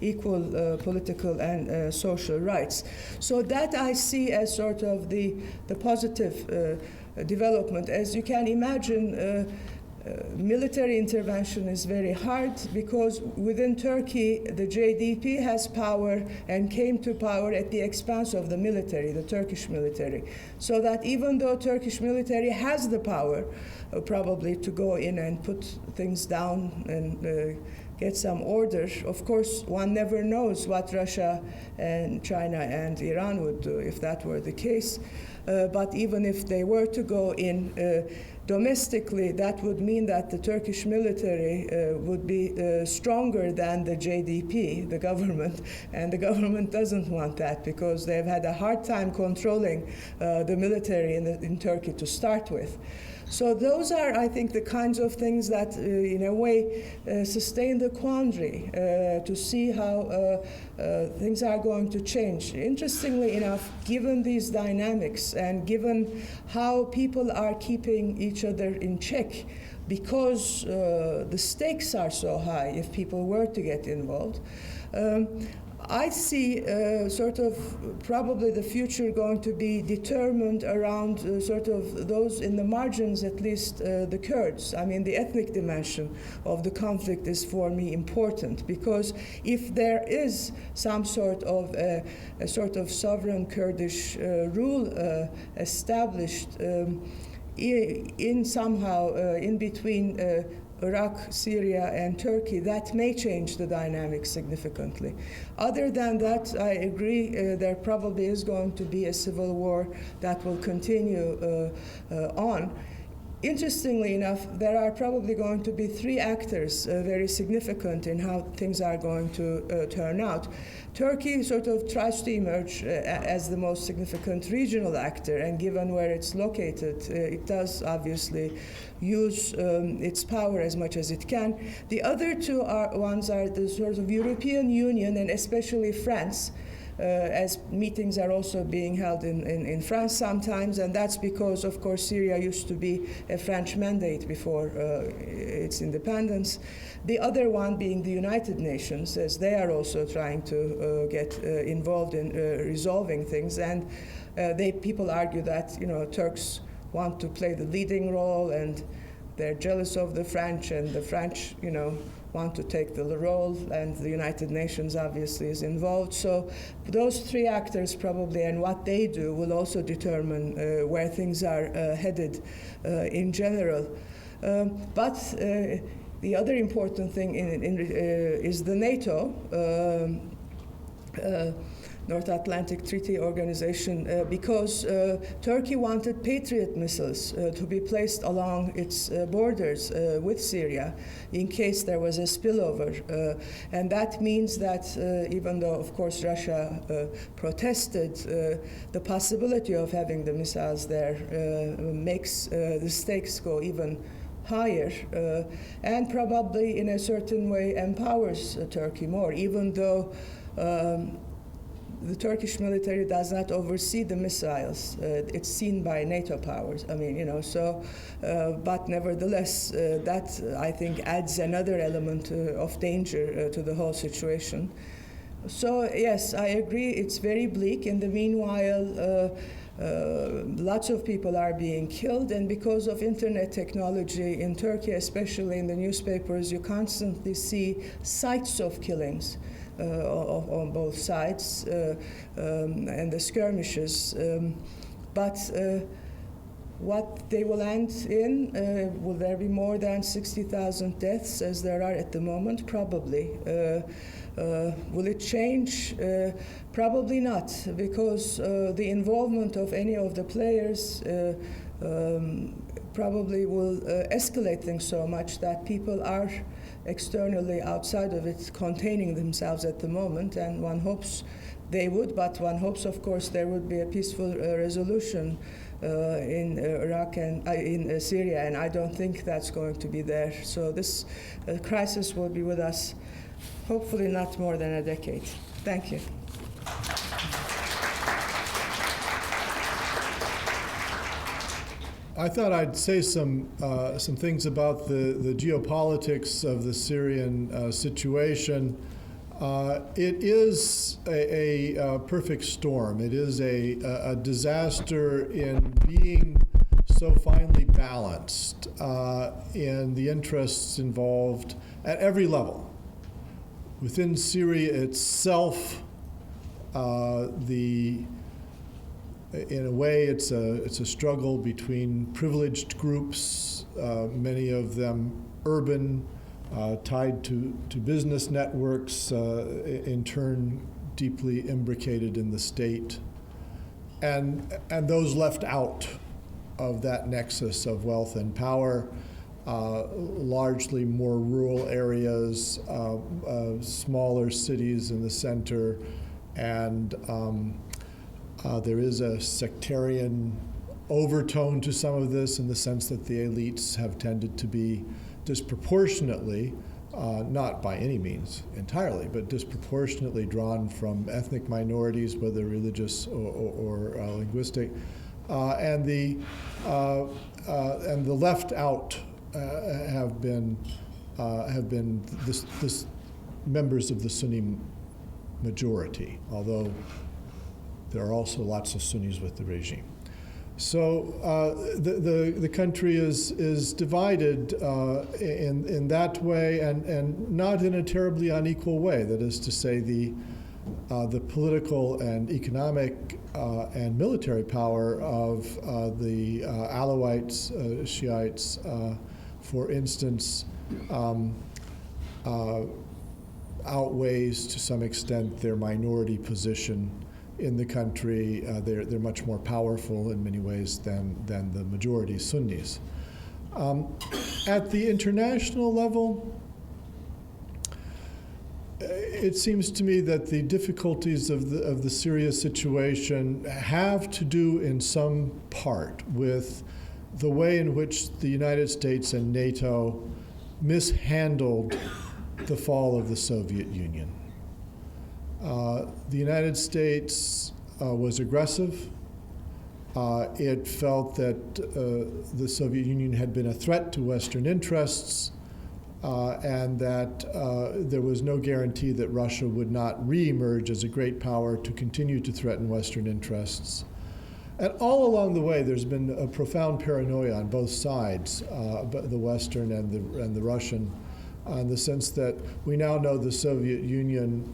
equal political and social rights. So that I see as sort of the positive development. As you can imagine, military intervention is very hard because within Turkey, the JDP has power and came to power at the expense of the military, the Turkish military. So that even though Turkish military has the power probably to go in and put things down and get some order, of course, one never knows what Russia and China and Iran would do if that were the case. But even if they were to go in domestically, that would mean that the Turkish military would be stronger than the JDP, the government, and the government doesn't want that because they've had a hard time controlling the military in Turkey to start with. So those are, I think, the kinds of things that, in a way, sustain the quandary to see how things are going to change. Interestingly enough, given these dynamics and given how people are keeping each other in check, because the stakes are so high if people were to get involved, I see sort of probably the future going to be determined around sort of those in the margins, at least the Kurds. I mean, the ethnic dimension of the conflict is for me important because if there is some sort of a sort of sovereign Kurdish rule established in somehow in between Iraq, Syria, and Turkey, that may change the dynamics significantly. Other than that, I agree there probably is going to be a civil war that will continue on. Interestingly enough, there are probably going to be three actors very significant in how things are going to turn out. Turkey sort of tries to emerge as the most significant regional actor, and given where it's located, it does obviously use its power as much as it can. The other two ones are the sort of European Union and especially France, as meetings are also being held in France sometimes, and that's because, of course, Syria used to be a French mandate before its independence. The other one being the United Nations, as they are also trying to get involved in resolving things, and people argue that Turks want to play the leading role, and They're jealous of the French, and the French, want to take the role, and the United Nations obviously is involved. So those three actors probably, and what they do, will also determine where things are headed in general. But the other important thing is the NATO, North Atlantic Treaty Organization, because Turkey wanted Patriot missiles to be placed along its borders with Syria in case there was a spillover. And that means that even though, of course, Russia protested, the possibility of having the missiles there makes the stakes go even higher, and probably in a certain way empowers Turkey more, even though the Turkish military does not oversee the missiles. It's seen by NATO powers. But nevertheless, that, I think, adds another element of danger to the whole situation. So, yes, I agree, it's very bleak. In the meanwhile, lots of people are being killed, and because of internet technology in Turkey, especially in the newspapers, you constantly see sites of killings on both sides and the skirmishes. But what they will end in, will there be more than 60,000 deaths as there are at the moment? Probably. Will it change? Probably not, because the involvement of any of the players probably will escalate things so much that people are externally outside of it containing themselves at the moment, and one hopes they would, but one hopes, of course, there would be a peaceful resolution in Iraq and in Syria, and I don't think that's going to be there. So this crisis will be with us hopefully not more than a decade. Thank you. I thought I'd say some things about the geopolitics of the Syrian situation. It is a perfect storm. It is a disaster in being so finely balanced in the interests involved at every level. Within Syria itself, in a way, it's a struggle between privileged groups, many of them urban, tied to business networks, in turn deeply imbricated in the state, and those left out of that nexus of wealth and power, largely more rural areas, smaller cities in the center, and there is a sectarian overtone to some of this in the sense that the elites have tended to be disproportionately, not by any means entirely, but disproportionately drawn from ethnic minorities, whether religious or linguistic, and the left out have been this members of the Sunni majority, although there are also lots of Sunnis with the regime. So the country is divided in that way, and not in a terribly unequal way. That is to say, the political and economic and military power of the Alawites, Shiites, for instance, outweighs to some extent their minority position in the country. They're much more powerful in many ways than the majority Sunnis. At the international level, it seems to me that the difficulties of the Syria situation have to do in some part with the way in which the United States and NATO mishandled the fall of the Soviet Union. The United States was aggressive. It felt that the Soviet Union had been a threat to Western interests, and that there was no guarantee that Russia would not reemerge as a great power to continue to threaten Western interests. And all along the way, there's been a profound paranoia on both sides, the Western and the Russian, in the sense that we now know the Soviet Union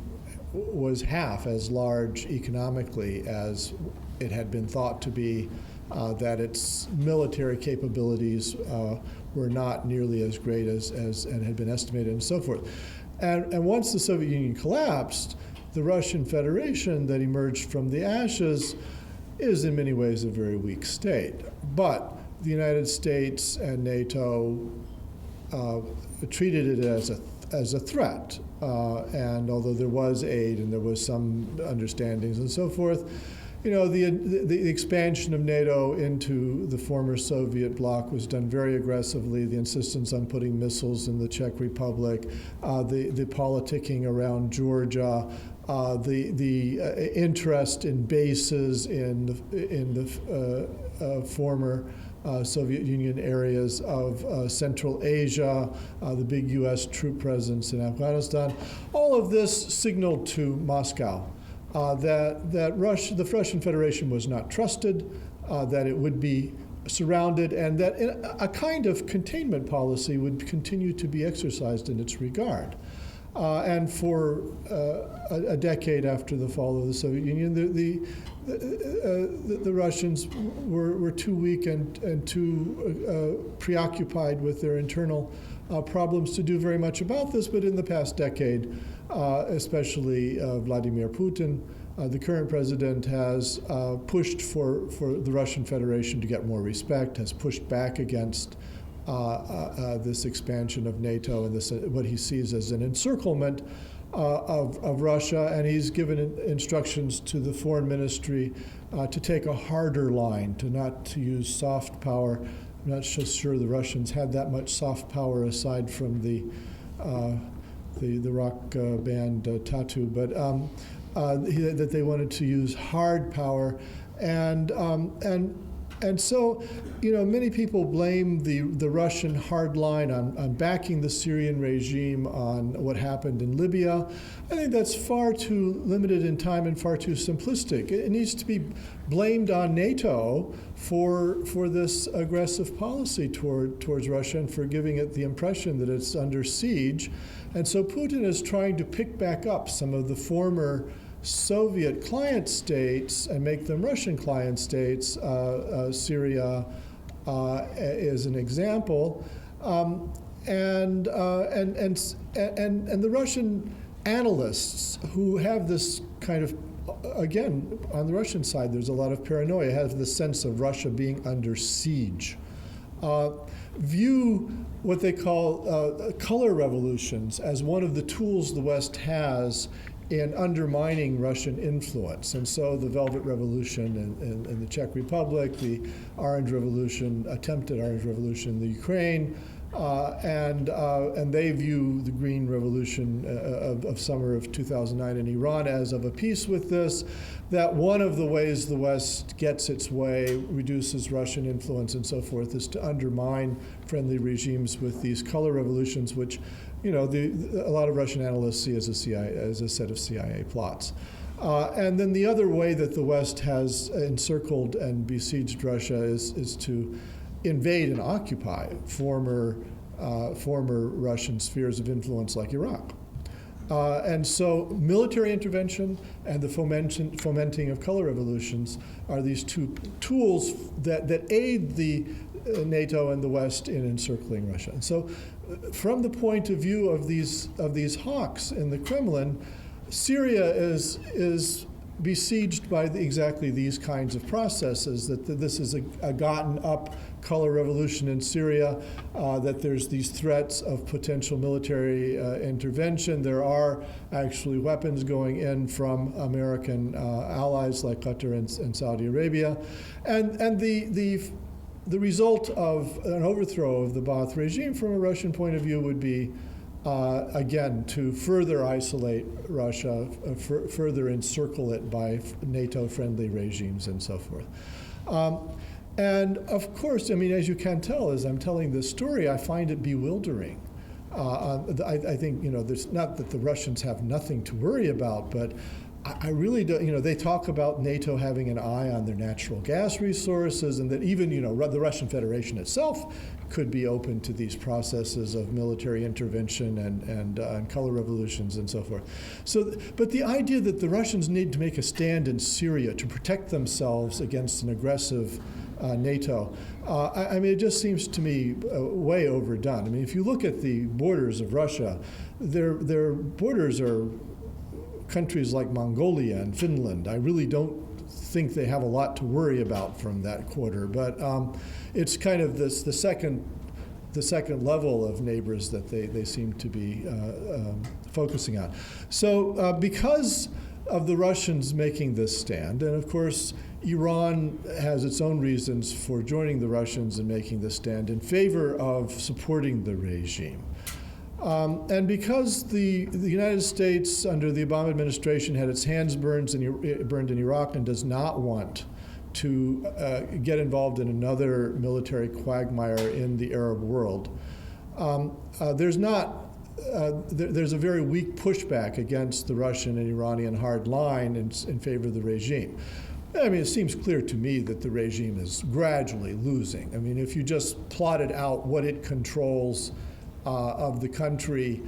was half as large economically as it had been thought to be, that its military capabilities were not nearly as great as had been estimated, and so forth. And once the Soviet Union collapsed, the Russian Federation that emerged from the ashes is in many ways a very weak state. But the United States and NATO treated it as a threat. And although there was aid and there was some understandings and so forth, the expansion of NATO into the former Soviet bloc was done very aggressively. The insistence on putting missiles in the Czech Republic, the politicking around Georgia, the interest in bases in the former Soviet Union areas of Central Asia, the big U.S. troop presence in Afghanistan. All of this signaled to Moscow that the Russian Federation was not trusted, that it would be surrounded, and that a kind of containment policy would continue to be exercised in its regard. And for a decade after the fall of the Soviet Union, the Russians were too weak and too preoccupied with their internal problems to do very much about this. But in the past decade, especially Vladimir Putin, the current president, has pushed for the Russian Federation to get more respect, has pushed back against this expansion of NATO and this what he sees as an encirclement of Russia, and he's given instructions to the foreign ministry to take a harder line, not to use soft power. I'm not so sure the Russians had that much soft power aside from the rock band Tatu, but that they wanted to use hard power, and so, many people blame the Russian hard line on backing the Syrian regime on what happened in Libya. I think that's far too limited in time and far too simplistic. It needs to be blamed on NATO for this aggressive policy towards Russia and for giving it the impression that it's under siege. And so Putin is trying to pick back up some of the former Soviet client states and make them Russian client states. Syria is an example, and the Russian analysts who have this kind of, again, on the Russian side, there's a lot of paranoia, have the sense of Russia being under siege, view what they call color revolutions as one of the tools the West has in undermining Russian influence. And so the Velvet Revolution in the Czech Republic, the Orange Revolution, attempted Orange Revolution in the Ukraine, and they view the Green Revolution of summer of 2009 in Iran as of a piece with this, that one of the ways the West gets its way, reduces Russian influence and so forth, is to undermine friendly regimes with these color revolutions, which a lot of Russian analysts see as a set of CIA plots. And then the other way that the West has encircled and besieged Russia is to invade and occupy former Russian spheres of influence like Iraq. And so military intervention and the fomenting of color revolutions are these two tools that aid the NATO and the West in encircling Russia. And so from the point of view of these hawks in the Kremlin, Syria is besieged by exactly these kinds of processes, that this is a gotten up color revolution in Syria, that there's these threats of potential military intervention. There are actually weapons going in from American allies like Qatar and Saudi Arabia. And the result of an overthrow of the Ba'ath regime from a Russian point of view would be, again, to further isolate Russia, further encircle it by NATO-friendly regimes and so forth. And of course, as you can tell, as I'm telling this story, I find it bewildering. I think, there's not that the Russians have nothing to worry about, but I really don't, they talk about NATO having an eye on their natural gas resources, and that even, the Russian Federation itself could be open to these processes of military intervention and color revolutions and so forth. But the idea that the Russians need to make a stand in Syria to protect themselves against an aggressive NATO, it just seems to me way overdone. If you look at the borders of Russia, their borders are countries like Mongolia and Finland. I really don't think they have a lot to worry about from that quarter, but it's kind of the second level of neighbors that they seem to be focusing on. So because of the Russians making this stand, and of course Iran has its own reasons for joining the Russians and making this stand in favor of supporting the regime. And because the United States, under the Obama administration, had its hands burned in Iraq and does not want to get involved in another military quagmire in the Arab world, there's a very weak pushback against the Russian and Iranian hard line in favor of the regime. It seems clear to me that the regime is gradually losing. If you just plotted out what it controls of the country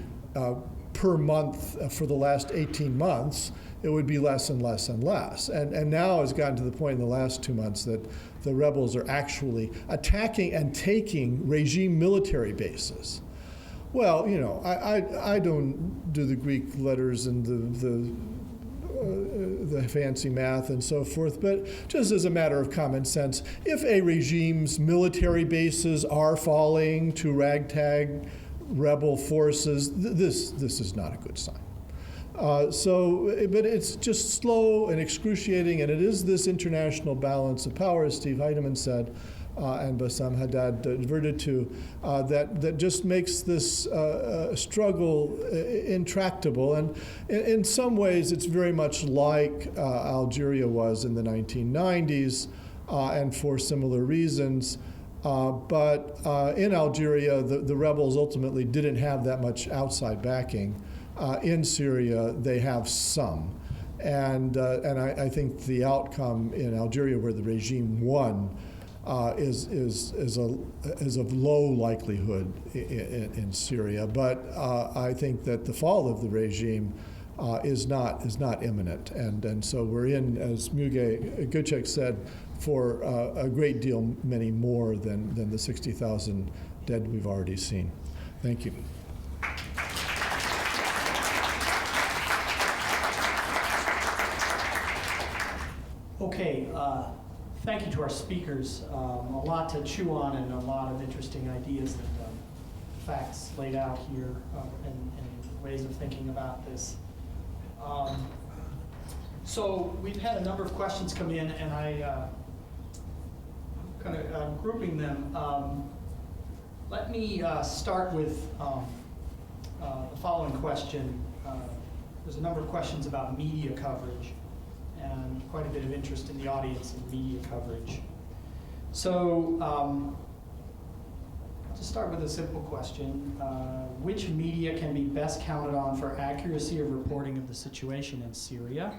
per month for the last 18 months, it would be less and less and less. And now it's gotten to the point in the last 2 months that the rebels are actually attacking and taking regime military bases. Well, I don't do the Greek letters and the fancy math and so forth, but just as a matter of common sense, if a regime's military bases are falling to ragtag rebel forces, this is not a good sign. But it's just slow and excruciating, and it is this international balance of power, as Steve Heidemann said, and Bassam Haddad adverted to, that just makes this struggle intractable. And in some ways, it's very much like Algeria was in the 1990s, and for similar reasons. But in Algeria, the rebels ultimately didn't have that much outside backing. In Syria, they have some. And I think the outcome in Algeria, where the regime won, is of low likelihood in Syria. But I think that the fall of the regime is not imminent. And so we're in, as Muge Gucek said, for a great deal, many more than the 60,000 dead we've already seen. Thank you. Okay, thank you to our speakers. A lot to chew on and a lot of interesting ideas and facts laid out here and ways of thinking about this. So we've had a number of questions come in, and I'm grouping them. Let me start with the following question. There's a number of questions about media coverage, and quite a bit of interest in the audience in media coverage. So to start with a simple question, which media can be best counted on for accuracy of reporting of the situation in Syria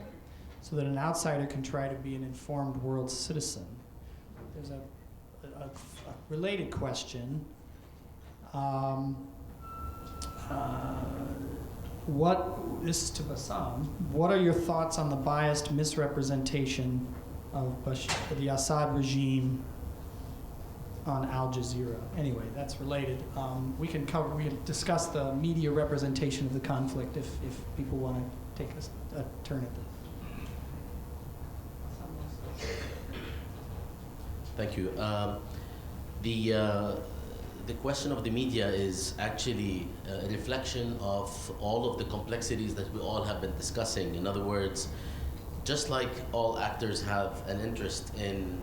so that an outsider can try to be an informed world citizen? There's a related question. This is to Bassam. What are your thoughts on the biased misrepresentation of the Assad regime on Al Jazeera? Anyway, that's related. We can discuss the media representation of the conflict if people want to take a turn at this. Thank you. The question of the media is actually a reflection of all of the complexities that we all have been discussing. In other words, just like all actors have an interest in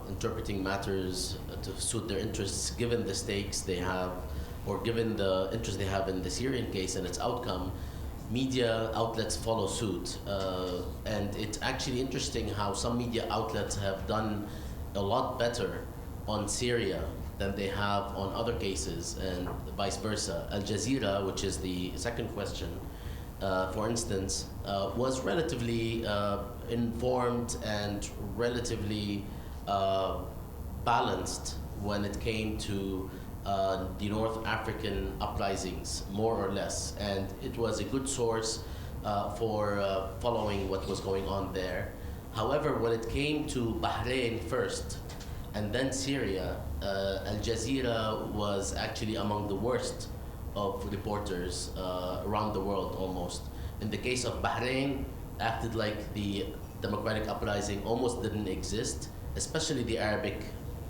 interpreting matters to suit their interests, given the stakes they have, or given the interest they have in the Syrian case and its outcome, media outlets follow suit. And it's actually interesting how some media outlets have done a lot better on Syria than they have on other cases, and vice versa. Al Jazeera, which is the second question, for instance, was relatively informed and relatively balanced when it came to the North African uprisings, more or less, and it was a good source for following what was going on there. However, when it came to Bahrain first and then Syria, Al Jazeera was actually among the worst of reporters around the world almost. In the case of Bahrain, acted like the democratic uprising almost didn't exist, especially the Arabic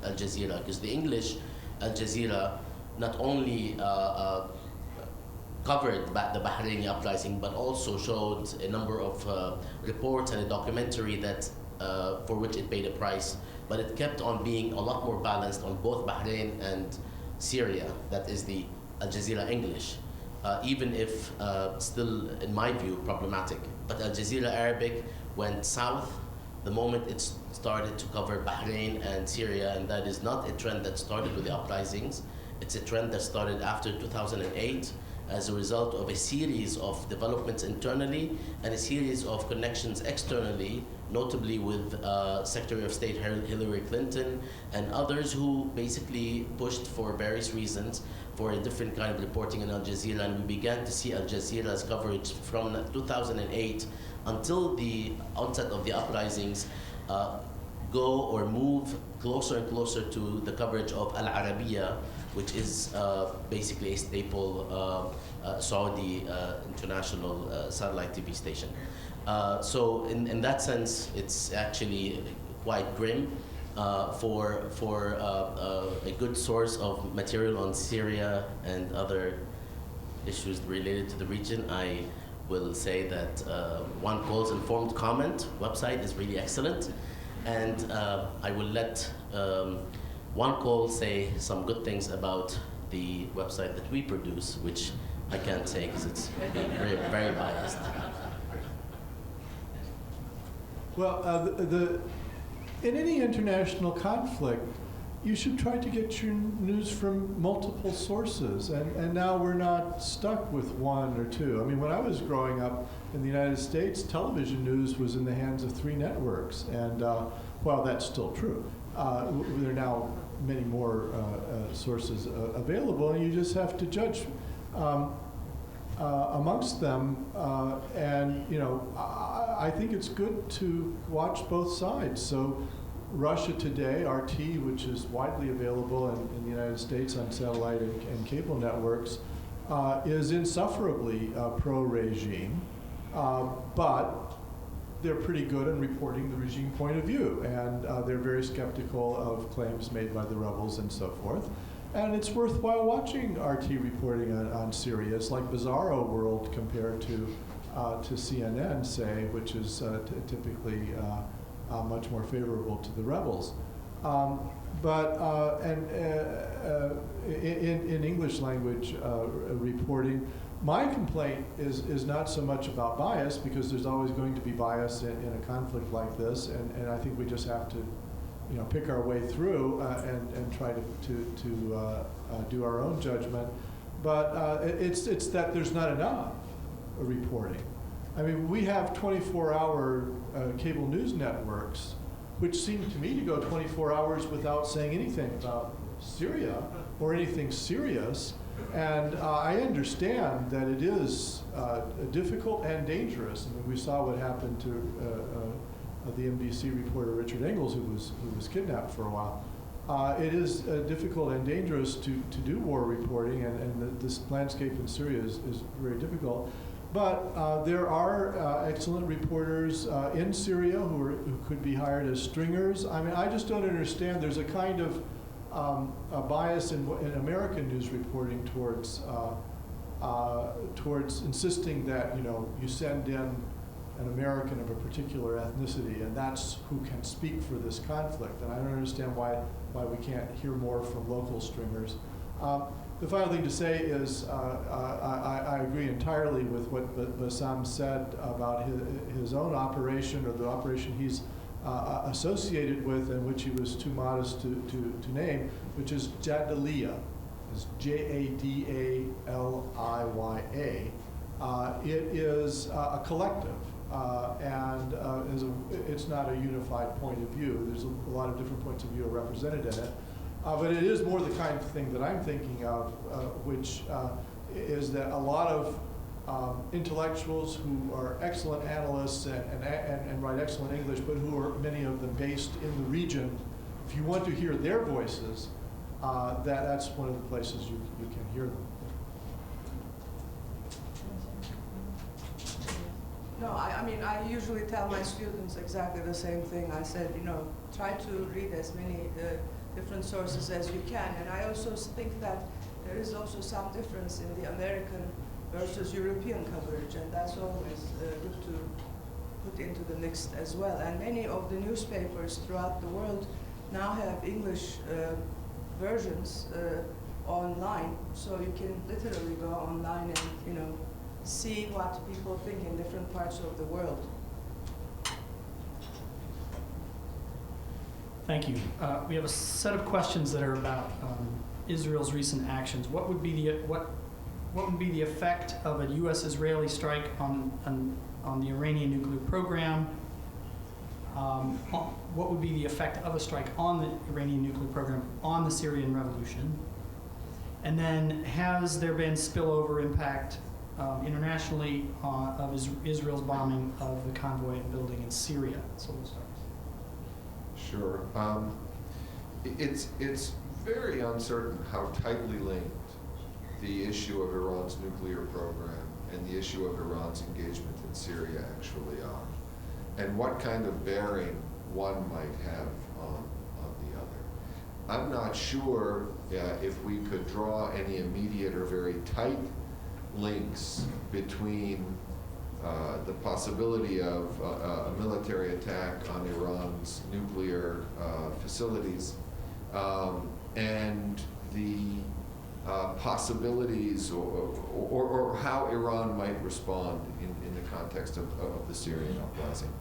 Al Jazeera, because the English Al Jazeera not only covered the Bahraini uprising, but also showed a number of reports and a documentary that for which it paid a price. But it kept on being a lot more balanced on both Bahrain and Syria. That is the Al Jazeera English, even if still, in my view, problematic. But Al Jazeera Arabic went south the moment it started to cover Bahrain and Syria, and that is not a trend that started with the uprisings. It's a trend that started after 2008 as a result of a series of developments internally and a series of connections externally, notably with Secretary of State Hillary Clinton and others who basically pushed for various reasons for a different kind of reporting in Al Jazeera, and we began to see Al Jazeera's coverage from 2008 until the onset of the uprisings go or move closer and closer to the coverage of Al Arabiya, which is basically a staple Saudi international satellite TV station. So in that sense, it's actually quite grim. For a good source of material on Syria and other issues related to the region, I will say that One Cole's Informed Comment website is really excellent, and I will let One Cole say some good things about the website that we produce, which I can't say because it's very, very biased. Well, in any international conflict, you should try to get your news from multiple sources, and now we're not stuck with one or two. I mean, when I was growing up in the United States, television news was in the hands of 3 networks, and while that's still true, there are now many more sources available, and you just have to judge amongst them, and I think it's good to watch both sides. So Russia Today, RT, which is widely available in the United States on satellite and cable networks, is insufferably pro-regime, but they're pretty good in reporting the regime point of view, and they're very skeptical of claims made by the rebels and so forth. And it's worthwhile watching RT reporting on Syria. It's like Bizarro World compared to CNN, say, which is typically much more favorable to the rebels. In English language reporting, my complaint is not so much about bias, because there's always going to be bias in a conflict like this, and I think we just have to pick our way through and try to do our own judgment. But it's that there's not enough reporting. I mean, we have 24-hour cable news networks, which seem to me to go 24 hours without saying anything about Syria or anything serious. And I understand that it is difficult and dangerous. I mean, we saw what happened to the NBC reporter Richard Engels, who was kidnapped for a while. It is difficult and dangerous to do war reporting, and this landscape in Syria is very difficult. But there are excellent reporters in Syria who could be hired as stringers. I mean, I just don't understand. There's a kind of a bias in American news reporting towards insisting that you send in an American of a particular ethnicity, and that's who can speak for this conflict. And I don't understand why we can't hear more from local stringers. The final thing to say is I agree entirely with what Bassam said about his own operation, or the operation he's associated with, and which he was too modest to name, which is Jadaliya. It's Jadaliya, It is a collective, and it's not a unified point of view. There's a lot of different points of view are represented in it. But it is more the kind of thing that I'm thinking of, which is that a lot of intellectuals who are excellent analysts and write excellent English, but who are many of them based in the region, if you want to hear their voices, that's one of the places you can hear them. No, I mean, I usually tell my students exactly the same thing. I said, try to read as many different sources as you can. And I also think that there is also some difference in the American versus European coverage, and that's always good to put into the mix as well. And many of the newspapers throughout the world now have English versions online, so you can literally go online and see what people think in different parts of the world. Thank you. We have a set of questions that are about Israel's recent actions. What would be the effect of a U.S.-Israeli strike on the Iranian nuclear program? What would be the effect of a strike on the Iranian nuclear program on the Syrian revolution? And then, has there been spillover impact internationally of Israel's bombing of the convoy and building in Syria? So we'll start. Sure. It's very uncertain how tightly linked the issue of Iran's nuclear program and the issue of Iran's engagement in Syria actually are, and what kind of bearing one might have on the other. I'm not sure if we could draw any immediate or very tight links between the possibility of a military attack on Iran's nuclear facilities and the possibilities or how Iran might respond in the context of the Syrian uprising.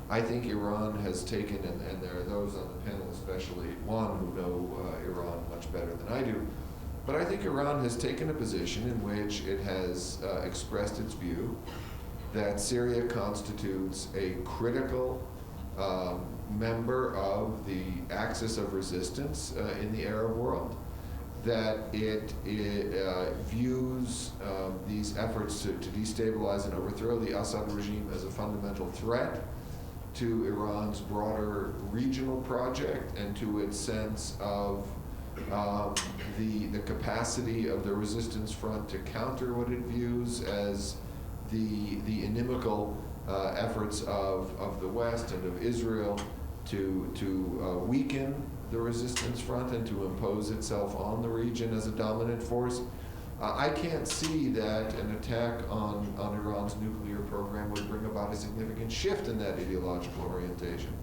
I think Iran has taken, and there are those on the panel, especially one, who know Iran much better than I do, but I think Iran has taken a position in which it has expressed its view that Syria constitutes a critical member of the axis of resistance in the Arab world, that it views these efforts to destabilize and overthrow the Assad regime as a fundamental threat to Iran's broader regional project and to its sense of the capacity of the resistance front to counter what it views as the inimical efforts of the West and of Israel to weaken the resistance front and to impose itself on the region as a dominant force. I can't see that an attack on Iran's nuclear program would bring about a significant shift in that ideological orientation,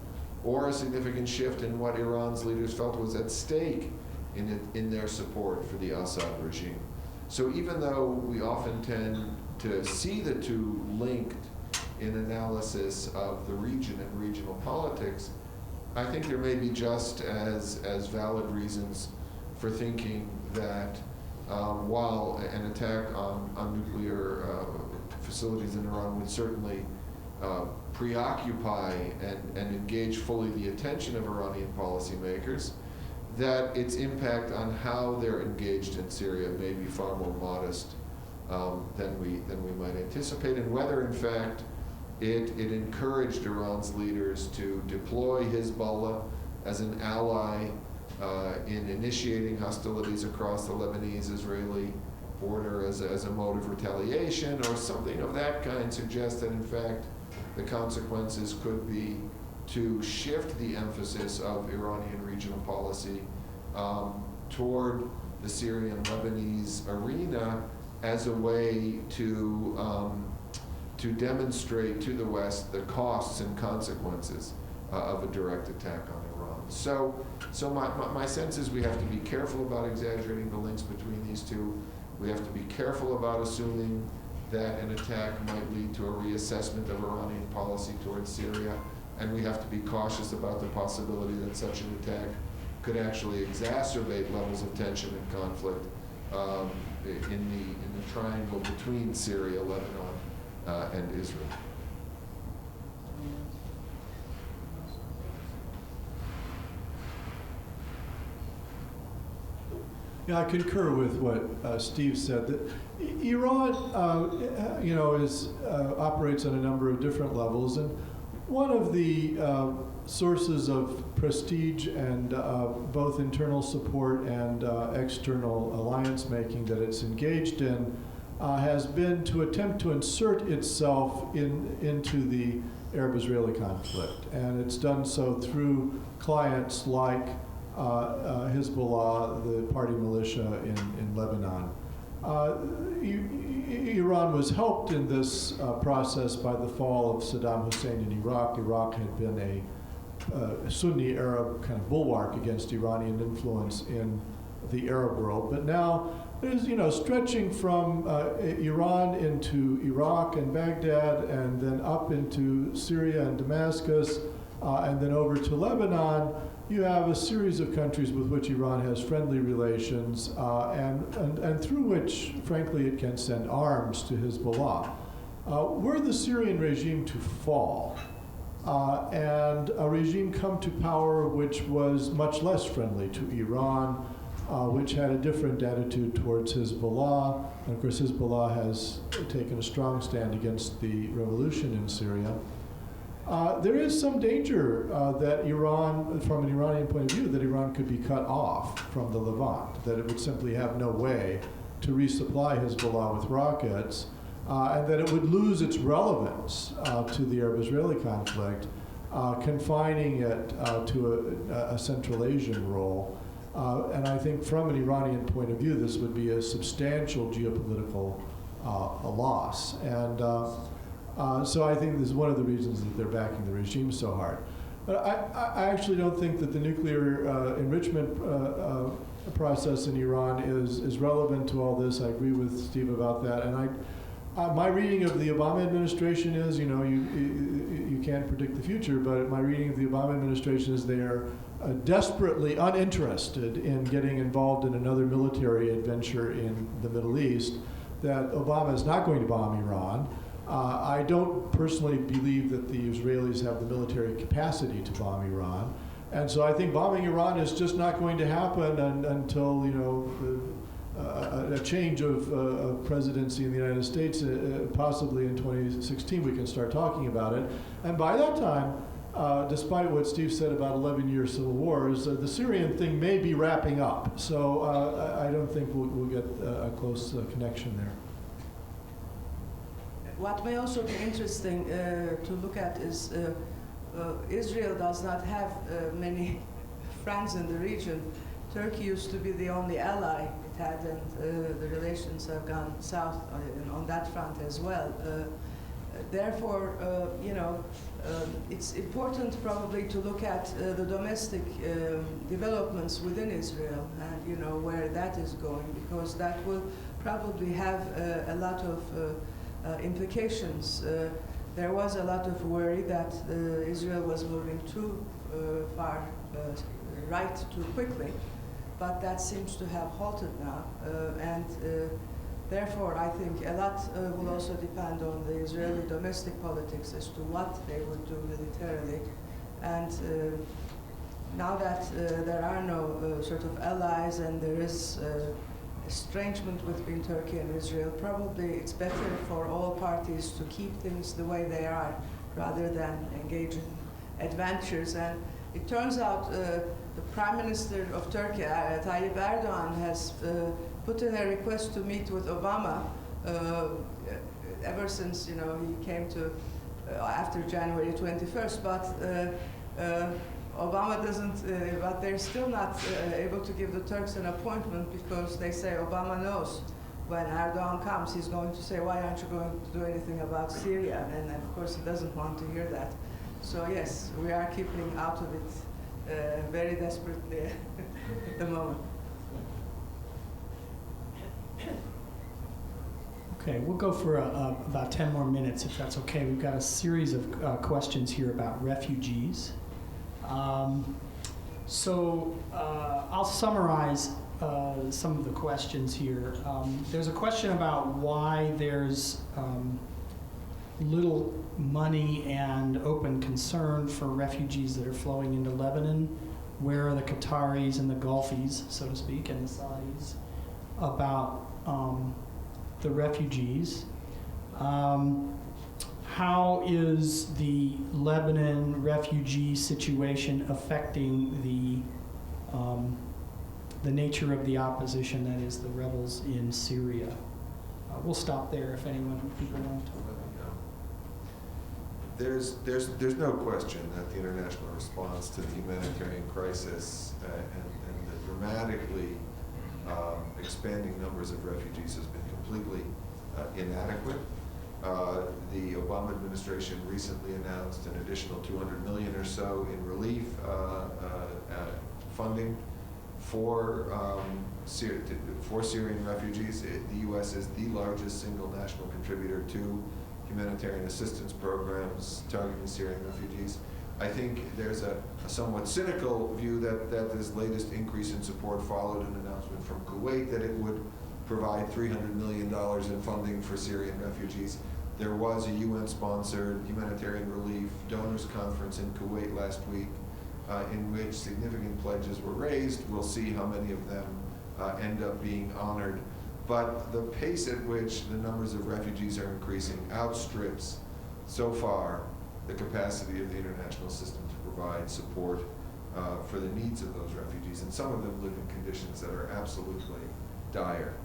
or a significant shift in what Iran's leaders felt was at stake in their support for the Assad regime. So even though we often tend to see the two linked in analysis of the region and regional politics, I think there may be just as valid reasons for thinking that while an attack on nuclear facilities in Iran would certainly preoccupy and engage fully the attention of Iranian policymakers, that its impact on how they're engaged in Syria may be far more modest than we might anticipate, and whether in fact it encouraged Iran's leaders to deploy Hezbollah as an ally in initiating hostilities across the Lebanese-Israeli border as a mode of retaliation, or something of that kind, suggests that in fact the consequences could be to shift the emphasis of Iranian regional policy toward the Syrian-Lebanese arena as a way to demonstrate to the West the costs and consequences of a direct attack on Iran. So my sense is we have to be careful about exaggerating the links between these two. We have to be careful about assuming that an attack might lead to a reassessment of Iranian policy towards Syria, and we have to be cautious about the possibility that such an attack could actually exacerbate levels of tension and conflict in the triangle between Syria, Lebanon, and Israel. Yeah, I concur with what Steve said. That Iran, operates on a number of different levels, and one of the sources of prestige and both internal support and external alliance making that it's engaged in has been to attempt to insert itself into the Arab-Israeli conflict, and it's done so through clients like Hezbollah, the party militia in Lebanon. Iran was helped in this process by the fall of Saddam Hussein in Iraq. Iraq had been a Sunni Arab kind of bulwark against Iranian influence in the Arab world. But now there's, stretching from Iran into Iraq and Baghdad, and then up into Syria and Damascus, and then over to Lebanon. You have a series of countries with which Iran has friendly relations, and through which, frankly, it can send arms to Hezbollah. Were the Syrian regime to fall, and a regime come to power which was much less friendly to Iran, which had a different attitude towards Hezbollah, and of course Hezbollah has taken a strong stand against the revolution in Syria, there is some danger that Iran, from an Iranian point of view, that Iran could be cut off from the Levant, that it would simply have no way to resupply Hezbollah with rockets, and that it would lose its relevance to the Arab-Israeli conflict, confining it to a Central Asian role. And I think from an Iranian point of view, this would be a substantial geopolitical loss. And so I think this is one of the reasons that they're backing the regime so hard. But I actually don't think that the nuclear enrichment process in Iran is relevant to all this. I agree with Steve about that. And my reading of the Obama administration is, you can't predict the future, but my reading of the Obama administration is they are desperately uninterested in getting involved in another military adventure in the Middle East, that Obama is not going to bomb Iran. I don't personally believe that the Israelis have the military capacity to bomb Iran. And so I think bombing Iran is just not going to happen until, a change of presidency in the United States, possibly in 2016, we can start talking about it. And by that time, despite what Steve said about 11-year civil wars, the Syrian thing may be wrapping up. So I don't think we'll get a close connection there. What may also be interesting to look at is Israel does not have many friends in the region. Turkey used to be the only ally it had, and the relations have gone south on that front as well. Therefore, it's important probably to look at the domestic developments within Israel and where that is going, because that will probably have a lot of implications. There was a lot of worry that Israel was moving too far right too quickly, but that seems to have halted now, and therefore I think a lot will also depend on the Israeli domestic politics as to what they would do militarily. And now that there are no sort of allies and there is estrangement between Turkey and Israel, probably it's better for all parties to keep things the way they are rather than engage in adventures. And it turns out the Prime Minister of Turkey, Tayyip Erdogan, has put in a request to meet with Obama ever since he came to after January 21st. But Obama doesn't. But they're still not able to give the Turks an appointment because they say Obama knows when Erdogan comes, he's going to say, "Why aren't you going to do anything about Syria?" And of course, he doesn't want to hear that. So yes, we are keeping out of it very desperately at the moment. Okay, we'll go for about 10 more minutes, if that's okay. We've got a series of questions here about refugees. So I'll summarize some of the questions here. There's a question about why there's little money and open concern for refugees that are flowing into Lebanon. Where are the Qataris and the Gulfies, so to speak, and the Saudis about the refugees? How is the Lebanon refugee situation affecting the nature of the opposition, that is, the rebels in Syria? We'll stop there if people want to. There's no question that the international response to the humanitarian crisis and the dramatically expanding numbers of refugees has been completely inadequate. The Obama administration recently announced an additional $200 million or so in relief funding for Syrian refugees. The U.S. is the largest single national contributor to humanitarian assistance programs targeting Syrian refugees. I think there's a somewhat cynical view that this latest increase in support followed an announcement from Kuwait that it would provide $300 million in funding for Syrian refugees. There was a UN-sponsored humanitarian relief donors conference in Kuwait last week in which significant pledges were raised. We'll see how many of them end up being honored. But the pace at which the numbers of refugees are increasing outstrips, so far, the capacity of the international system to provide support for the needs of those refugees. And some of them live in conditions that are absolutely dire.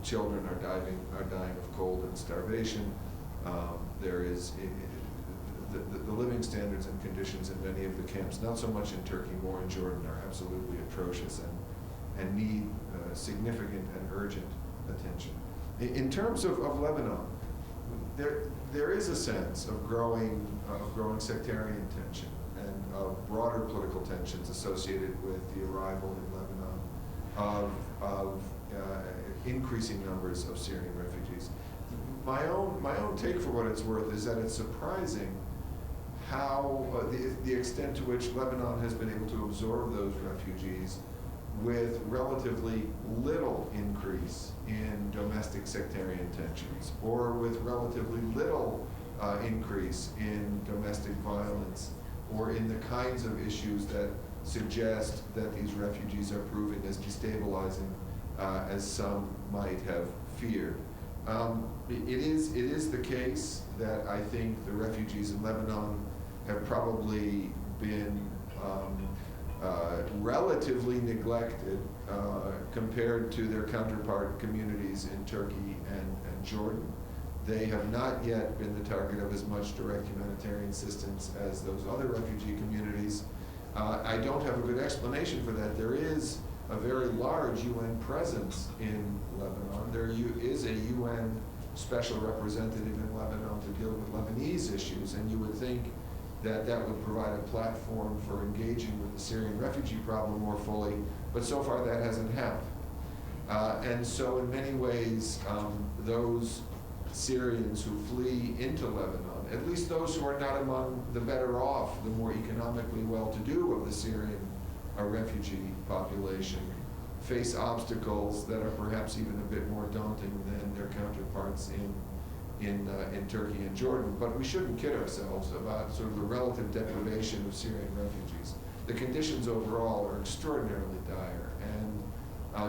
Children are dying of cold and starvation. There is the living standards and conditions in many of the camps, not so much in Turkey, more in Jordan, are absolutely atrocious and need significant and urgent attention. In terms of Lebanon, there is a sense of growing sectarian tension and of broader political tensions associated with the arrival in Lebanon of increasing numbers of Syrian refugees. My own take, for what it's worth, is that it's surprising how the extent to which Lebanon has been able to absorb those refugees with relatively little increase in domestic sectarian tensions, or with relatively little increase in domestic violence, or in the kinds of issues that suggest that these refugees are proving as destabilizing as some might have feared. It is the case that I think the refugees in Lebanon have probably been relatively neglected compared to their counterpart communities in Turkey and Jordan. They have not yet been the target of as much direct humanitarian assistance as those other refugee communities. I don't have a good explanation for that. There is a very large UN presence in Lebanon. There is a UN special representative in Lebanon to deal with Lebanese issues, and you would think that that would provide a platform for engaging with the Syrian refugee problem more fully, but so far that hasn't happened. And so in many ways, those Syrians who flee into Lebanon, at least those who are not among the better off, the more economically well-to-do of the Syrian refugee population, face obstacles that are perhaps even a bit more daunting than their counterparts in Turkey and Jordan. But we shouldn't kid ourselves about sort of the relative deprivation of Syrian refugees. The conditions overall are extraordinarily dire and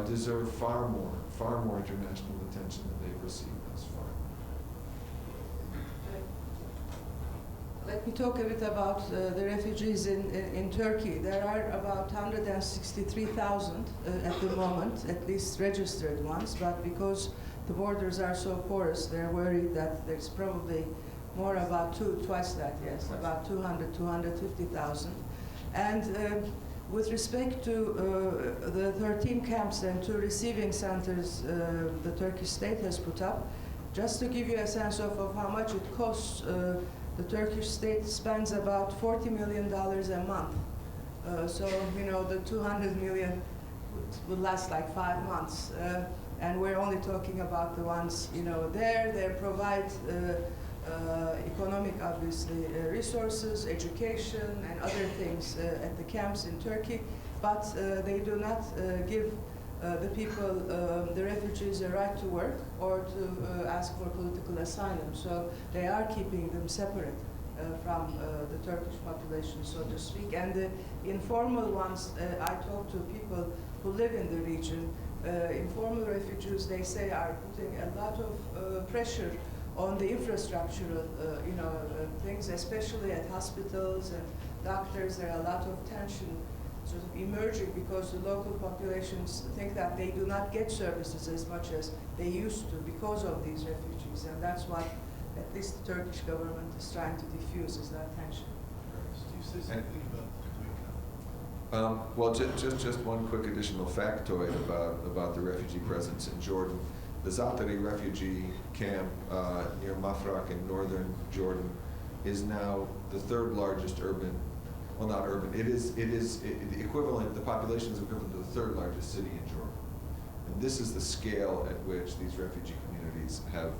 deserve far more international attention than they've received thus far. Let me talk a bit about the refugees in Turkey. There are about 163,000 at the moment, at least registered ones, but because the borders are so porous, they're worried that there's probably more, about twice that, yes, about 250,000. And with respect to the 13 camps and 2 receiving centers the Turkish state has put up, just to give you a sense of how much it costs, the Turkish state spends about $40 million a month. So, you know, the 200 million would last like 5 months. And we're only talking about the ones, you know, there. They provide economic, obviously, resources, education, and other things at the camps in Turkey. But they do not give the people, the refugees, a right to work or to ask for political asylum. So they are keeping them separate from the Turkish population, so to speak. And the informal ones, I talk to people who live in the region. Informal refugees, they say, are putting a lot of pressure on the infrastructural, things, especially at hospitals and doctors. There are a lot of tension sort of emerging because the local populations think that they do not get services as much as they used to because of these refugees, and that's what at least the Turkish government is trying to diffuse, is that tension. Steve, say something about Well, just one quick additional factoid about the refugee presence in Jordan. The Zaatari refugee camp near Mafraq in northern Jordan is now the third largest urban. Well, not urban. It is the equivalent. The population is equivalent to the third largest city in Jordan, and this is the scale at which these refugee communities have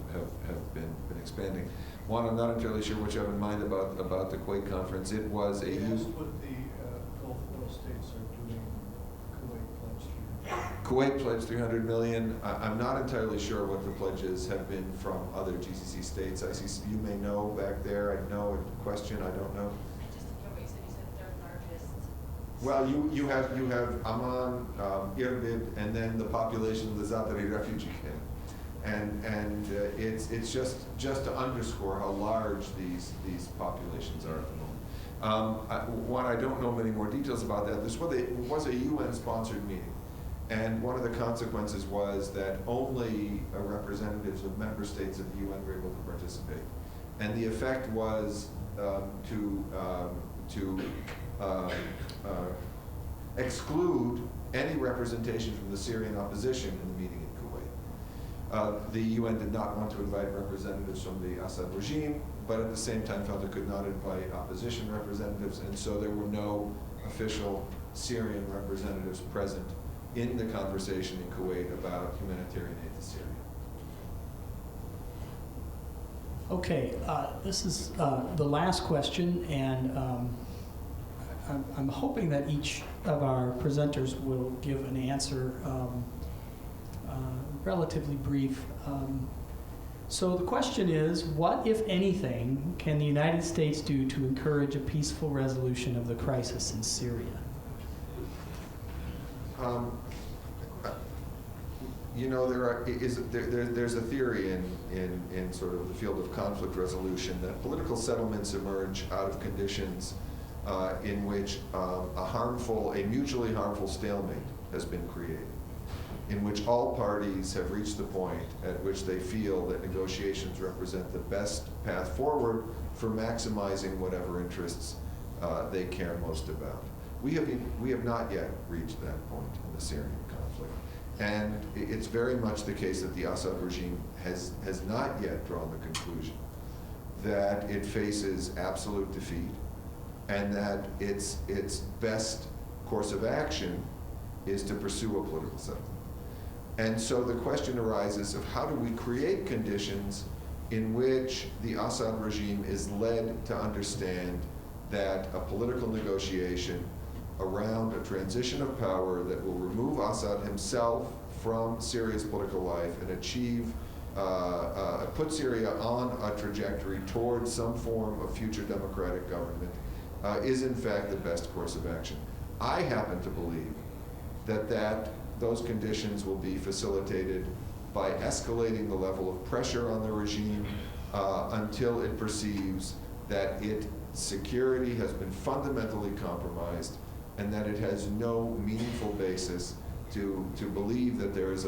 been expanding. One, I'm not entirely sure what you have in mind about the Kuwait conference. It was a That's what the Gulf oil states are doing. Kuwait pledged $300 million. I'm not entirely sure what the pledges have been from other GCC states. I see you may know back there. I know a question. I don't know. Well, you have Amman, Irbid, and then the population of the Zaatari refugee camp, and it's just to underscore how large these populations are at the moment. I don't know many more details about that. This was a UN-sponsored meeting, and one of the consequences was that only representatives of member states of the UN were able to participate, and the effect was to exclude any representation from the Syrian opposition in the meeting in Kuwait. The UN did not want to invite representatives from the Assad regime, but at the same time felt it could not invite opposition representatives, and so there were no official Syrian representatives present in the conversation in Kuwait about humanitarian aid to Syria. Okay, this is the last question, and I'm hoping that each of our presenters will give an answer relatively brief. So the question is, what, if anything, can the United States do to encourage a peaceful resolution of the crisis in Syria? There's a theory in sort of the field of conflict resolution that political settlements emerge out of conditions in which a mutually harmful stalemate has been created, in which all parties have reached the point at which they feel that negotiations represent the best path forward for maximizing whatever interests they care most about. We have not yet reached that point in the Syrian conflict. And it's very much the case that the Assad regime has not yet drawn the conclusion that it faces absolute defeat and that its best course of action is to pursue a political settlement. And so the question arises of how do we create conditions in which the Assad regime is led to understand that a political negotiation around a transition of power that will remove Assad himself from Syria's political life and achieve, put Syria on a trajectory towards some form of future democratic government is in fact the best course of action. I happen to believe that those conditions will be facilitated by escalating the level of pressure on the regime until it perceives that its security has been fundamentally compromised and that it has no meaningful basis to believe that there is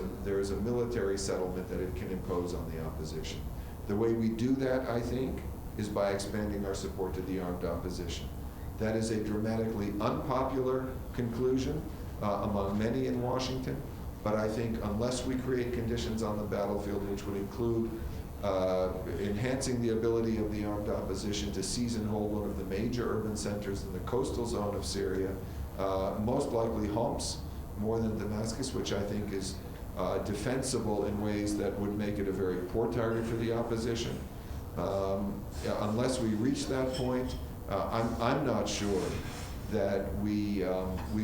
a military settlement that it can impose on the opposition. The way we do that, I think, is by expanding our support to the armed opposition. That is a dramatically unpopular conclusion among many in Washington, but I think unless we create conditions on the battlefield which would include enhancing the ability of the armed opposition to seize and hold one of the major urban centers in the coastal zone of Syria, most likely Homs, more than Damascus, which I think is defensible in ways that would make it a very poor target for the opposition. Unless we reach that point, I'm not sure that we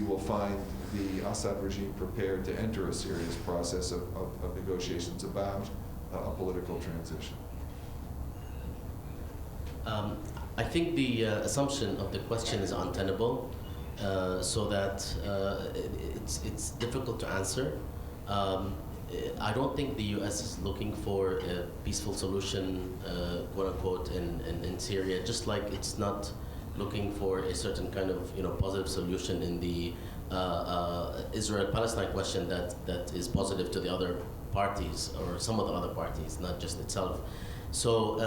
will find the Assad regime prepared to enter a serious process of negotiations about a political transition. I think the assumption of the question is untenable, so that it's difficult to answer. I don't think the U.S. is looking for a peaceful solution, quote unquote, in Syria. Just like it's not looking for a certain kind of positive solution in the Israel-Palestine question that is positive to the other parties or some of the other parties, not just itself. So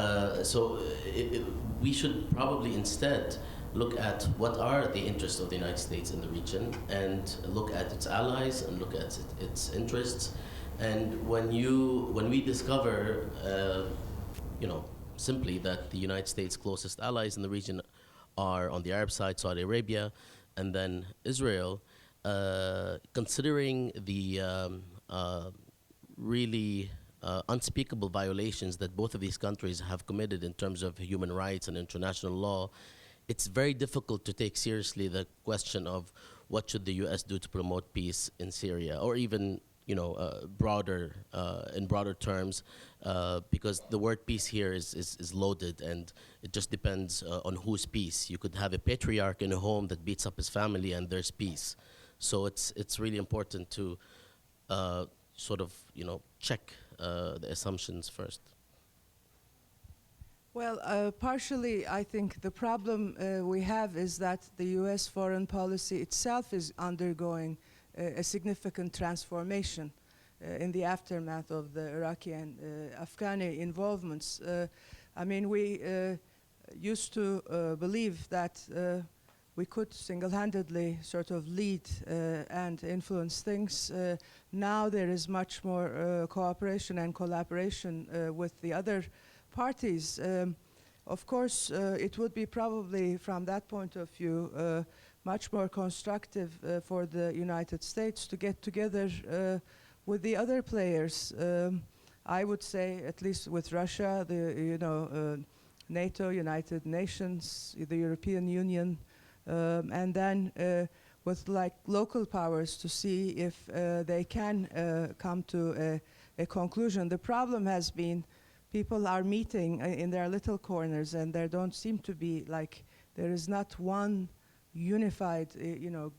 we should probably instead look at what are the interests of the United States in the region and look at its allies and look at its interests. And when we discover, simply that the United States' closest allies in the region are on the Arab side, Saudi Arabia, and then Israel, considering the really unspeakable violations that both of these countries have committed in terms of human rights and international law, it's very difficult to take seriously the question of what should the U.S. do to promote peace in Syria, or even broader in broader terms, because the word peace here is loaded, and it just depends on whose peace. You could have a patriarch in a home that beats up his family, and there's peace. So it's really important to check the assumptions first. Well, partially, I think the problem we have is that the U.S. foreign policy itself is undergoing a significant transformation in the aftermath of the Iraqi and Afghani involvements. We used to believe that we could single-handedly sort of lead and influence things. Now there is much more cooperation and collaboration with the other parties. Of course, it would be probably, from that point of view, much more constructive for the United States to get together with the other players. I would say, at least with Russia, NATO, United Nations, the European Union, and then with local powers to see if they can come to a conclusion. The problem has been people are meeting in their little corners, and there don't seem to be there is not one unified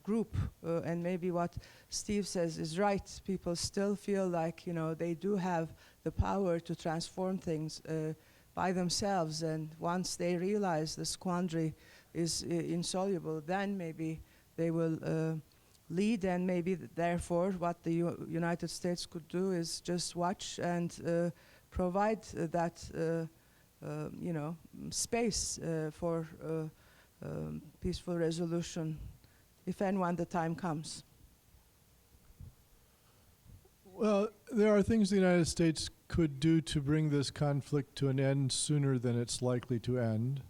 group, and maybe what Steve says is right. People still feel like they do have the power to transform things by themselves, and once they realize this quandary is insoluble, then maybe they will lead, and maybe therefore what the United States could do is just watch and provide that space for peaceful resolution, if and when the time comes. Well, there are things the United States could do to bring this conflict to an end sooner than it's likely to end.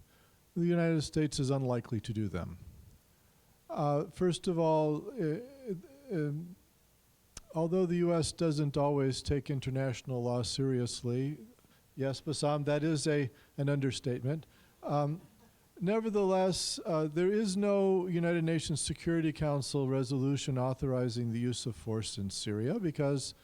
The United States is unlikely to do them. First of all, although the U.S. doesn't always take international law seriously, yes, Bassam, that is an understatement. Nevertheless, there is no United Nations Security Council resolution authorizing the use of force in Syria because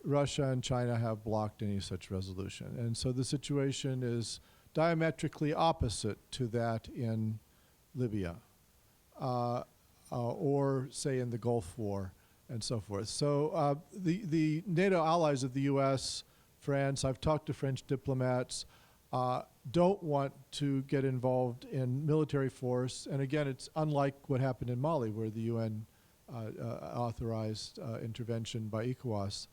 Russia and China have blocked any such resolution. And so the situation is diametrically opposite to that in Libya, or say in the Gulf War and so forth. So the NATO allies of the US, France, I've talked to French diplomats, don't want to get involved in military force. And again, it's unlike what happened in Mali, where the UN authorized intervention by ECOWAS.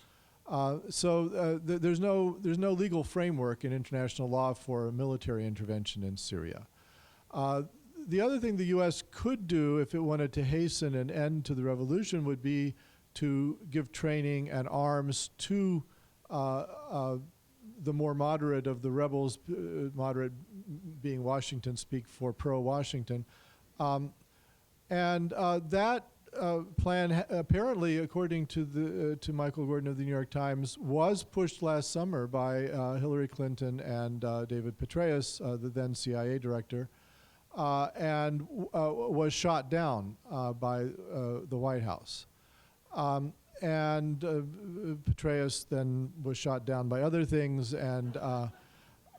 There's no legal framework in international law for a military intervention in Syria. The other thing the U.S. could do if it wanted to hasten an end to the revolution would be to give training and arms to the more moderate of the rebels, moderate being Washington, speak for pro-Washington. That plan, apparently, according to Michael Gordon of the New York Times, was pushed last summer by Hillary Clinton and David Petraeus, the then CIA director. and was shot down by the White House. And Petraeus then was shot down by other things, and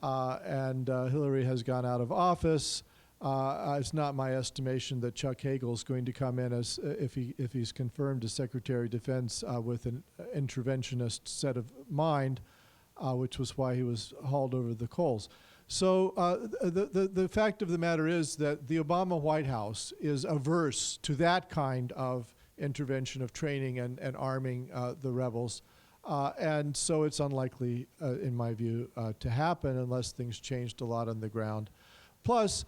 Hillary has gone out of office. It's not my estimation that Chuck Hagel is going to come in as if he's confirmed as Secretary of Defense with an interventionist set of mind, which was why he was hauled over the coals. So the fact of the matter is that the Obama White House is averse to that kind of intervention of training and arming the rebels. And so it's unlikely, in my view, to happen unless things changed a lot on the ground. Plus,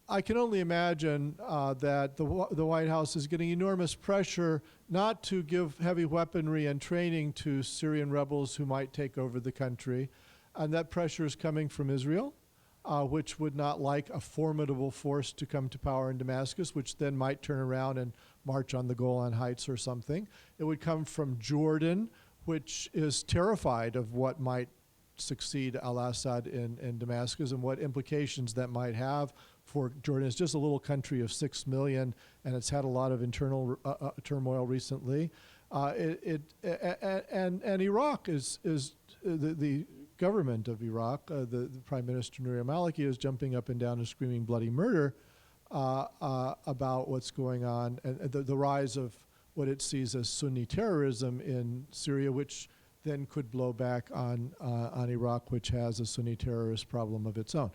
I can only imagine that the White House is getting enormous pressure not to give heavy weaponry and training to Syrian rebels who might take over the country. And that pressure is coming from Israel, which would not like a formidable force to come to power in Damascus, which then might turn around and march on the Golan Heights or something. It would come from Jordan, which is terrified of what might succeed al-Assad in Damascus and what implications that might have for Jordan. It's just a little country of 6 million, and it's had a lot of internal turmoil recently. And Iraq is the government of Iraq, the Prime Minister Nouri al-Maliki is jumping up and down and screaming bloody murder about what's going on, and the rise of what it sees as Sunni terrorism in Syria, which then could blow back on Iraq, which has a Sunni terrorist problem of its own.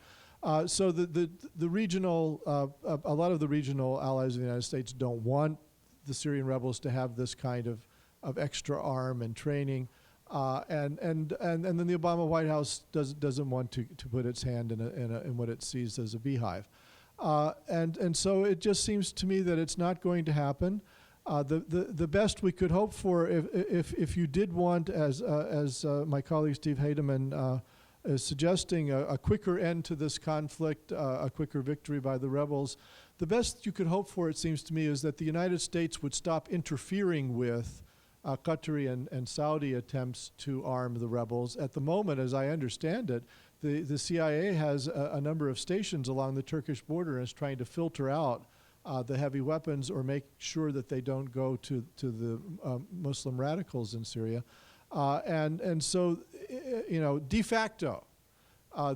So the regional, a lot of the regional allies of the United States don't want the Syrian rebels to have this kind of extra arm and training. And then the Obama White House doesn't want to put its hand in what it sees as a beehive. And so it just seems to me that it's not going to happen. The best we could hope for, if you did want, as my colleague Steve Heidemann is suggesting, a quicker end to this conflict, a quicker victory by the rebels, the best you could hope for, it seems to me, is that the United States would stop interfering with Qatari and Saudi attempts to arm the rebels. At the moment, as I understand it, the CIA has a number of stations along the Turkish border and is trying to filter out the heavy weapons or make sure that they don't go to the Muslim radicals in Syria. And so, de facto,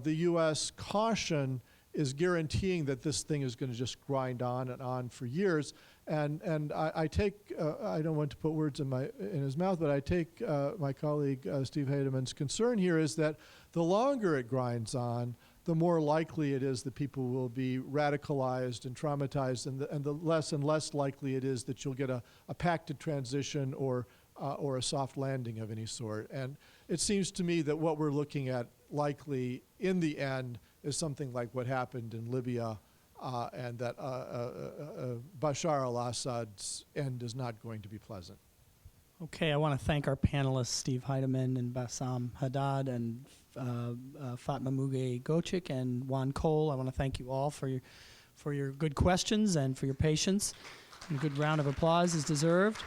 the U.S. caution is guaranteeing that this thing is going to just grind on and on for years. And I take, I don't want to put words in his mouth, but I take my colleague Steve Heidemann's concern here is that the longer it grinds on, the more likely it is that people will be radicalized and traumatized, and the less and less likely it is that you'll get a pacted transition or a soft landing of any sort. And it seems to me that what we're looking at likely in the end is something like what happened in Libya, and that Bashar al-Assad's end is not going to be pleasant. Okay, I want to thank our panelists, Steve Heidemann and Bassam Haddad and Fatma Muge Gochik and Juan Cole. I want to thank you all for your good questions and for your patience. And a good round of applause is deserved.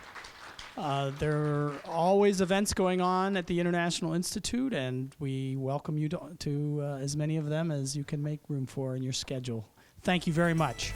There are always events going on at the International Institute, and we welcome you to as many of them as you can make room for in your schedule. Thank you very much.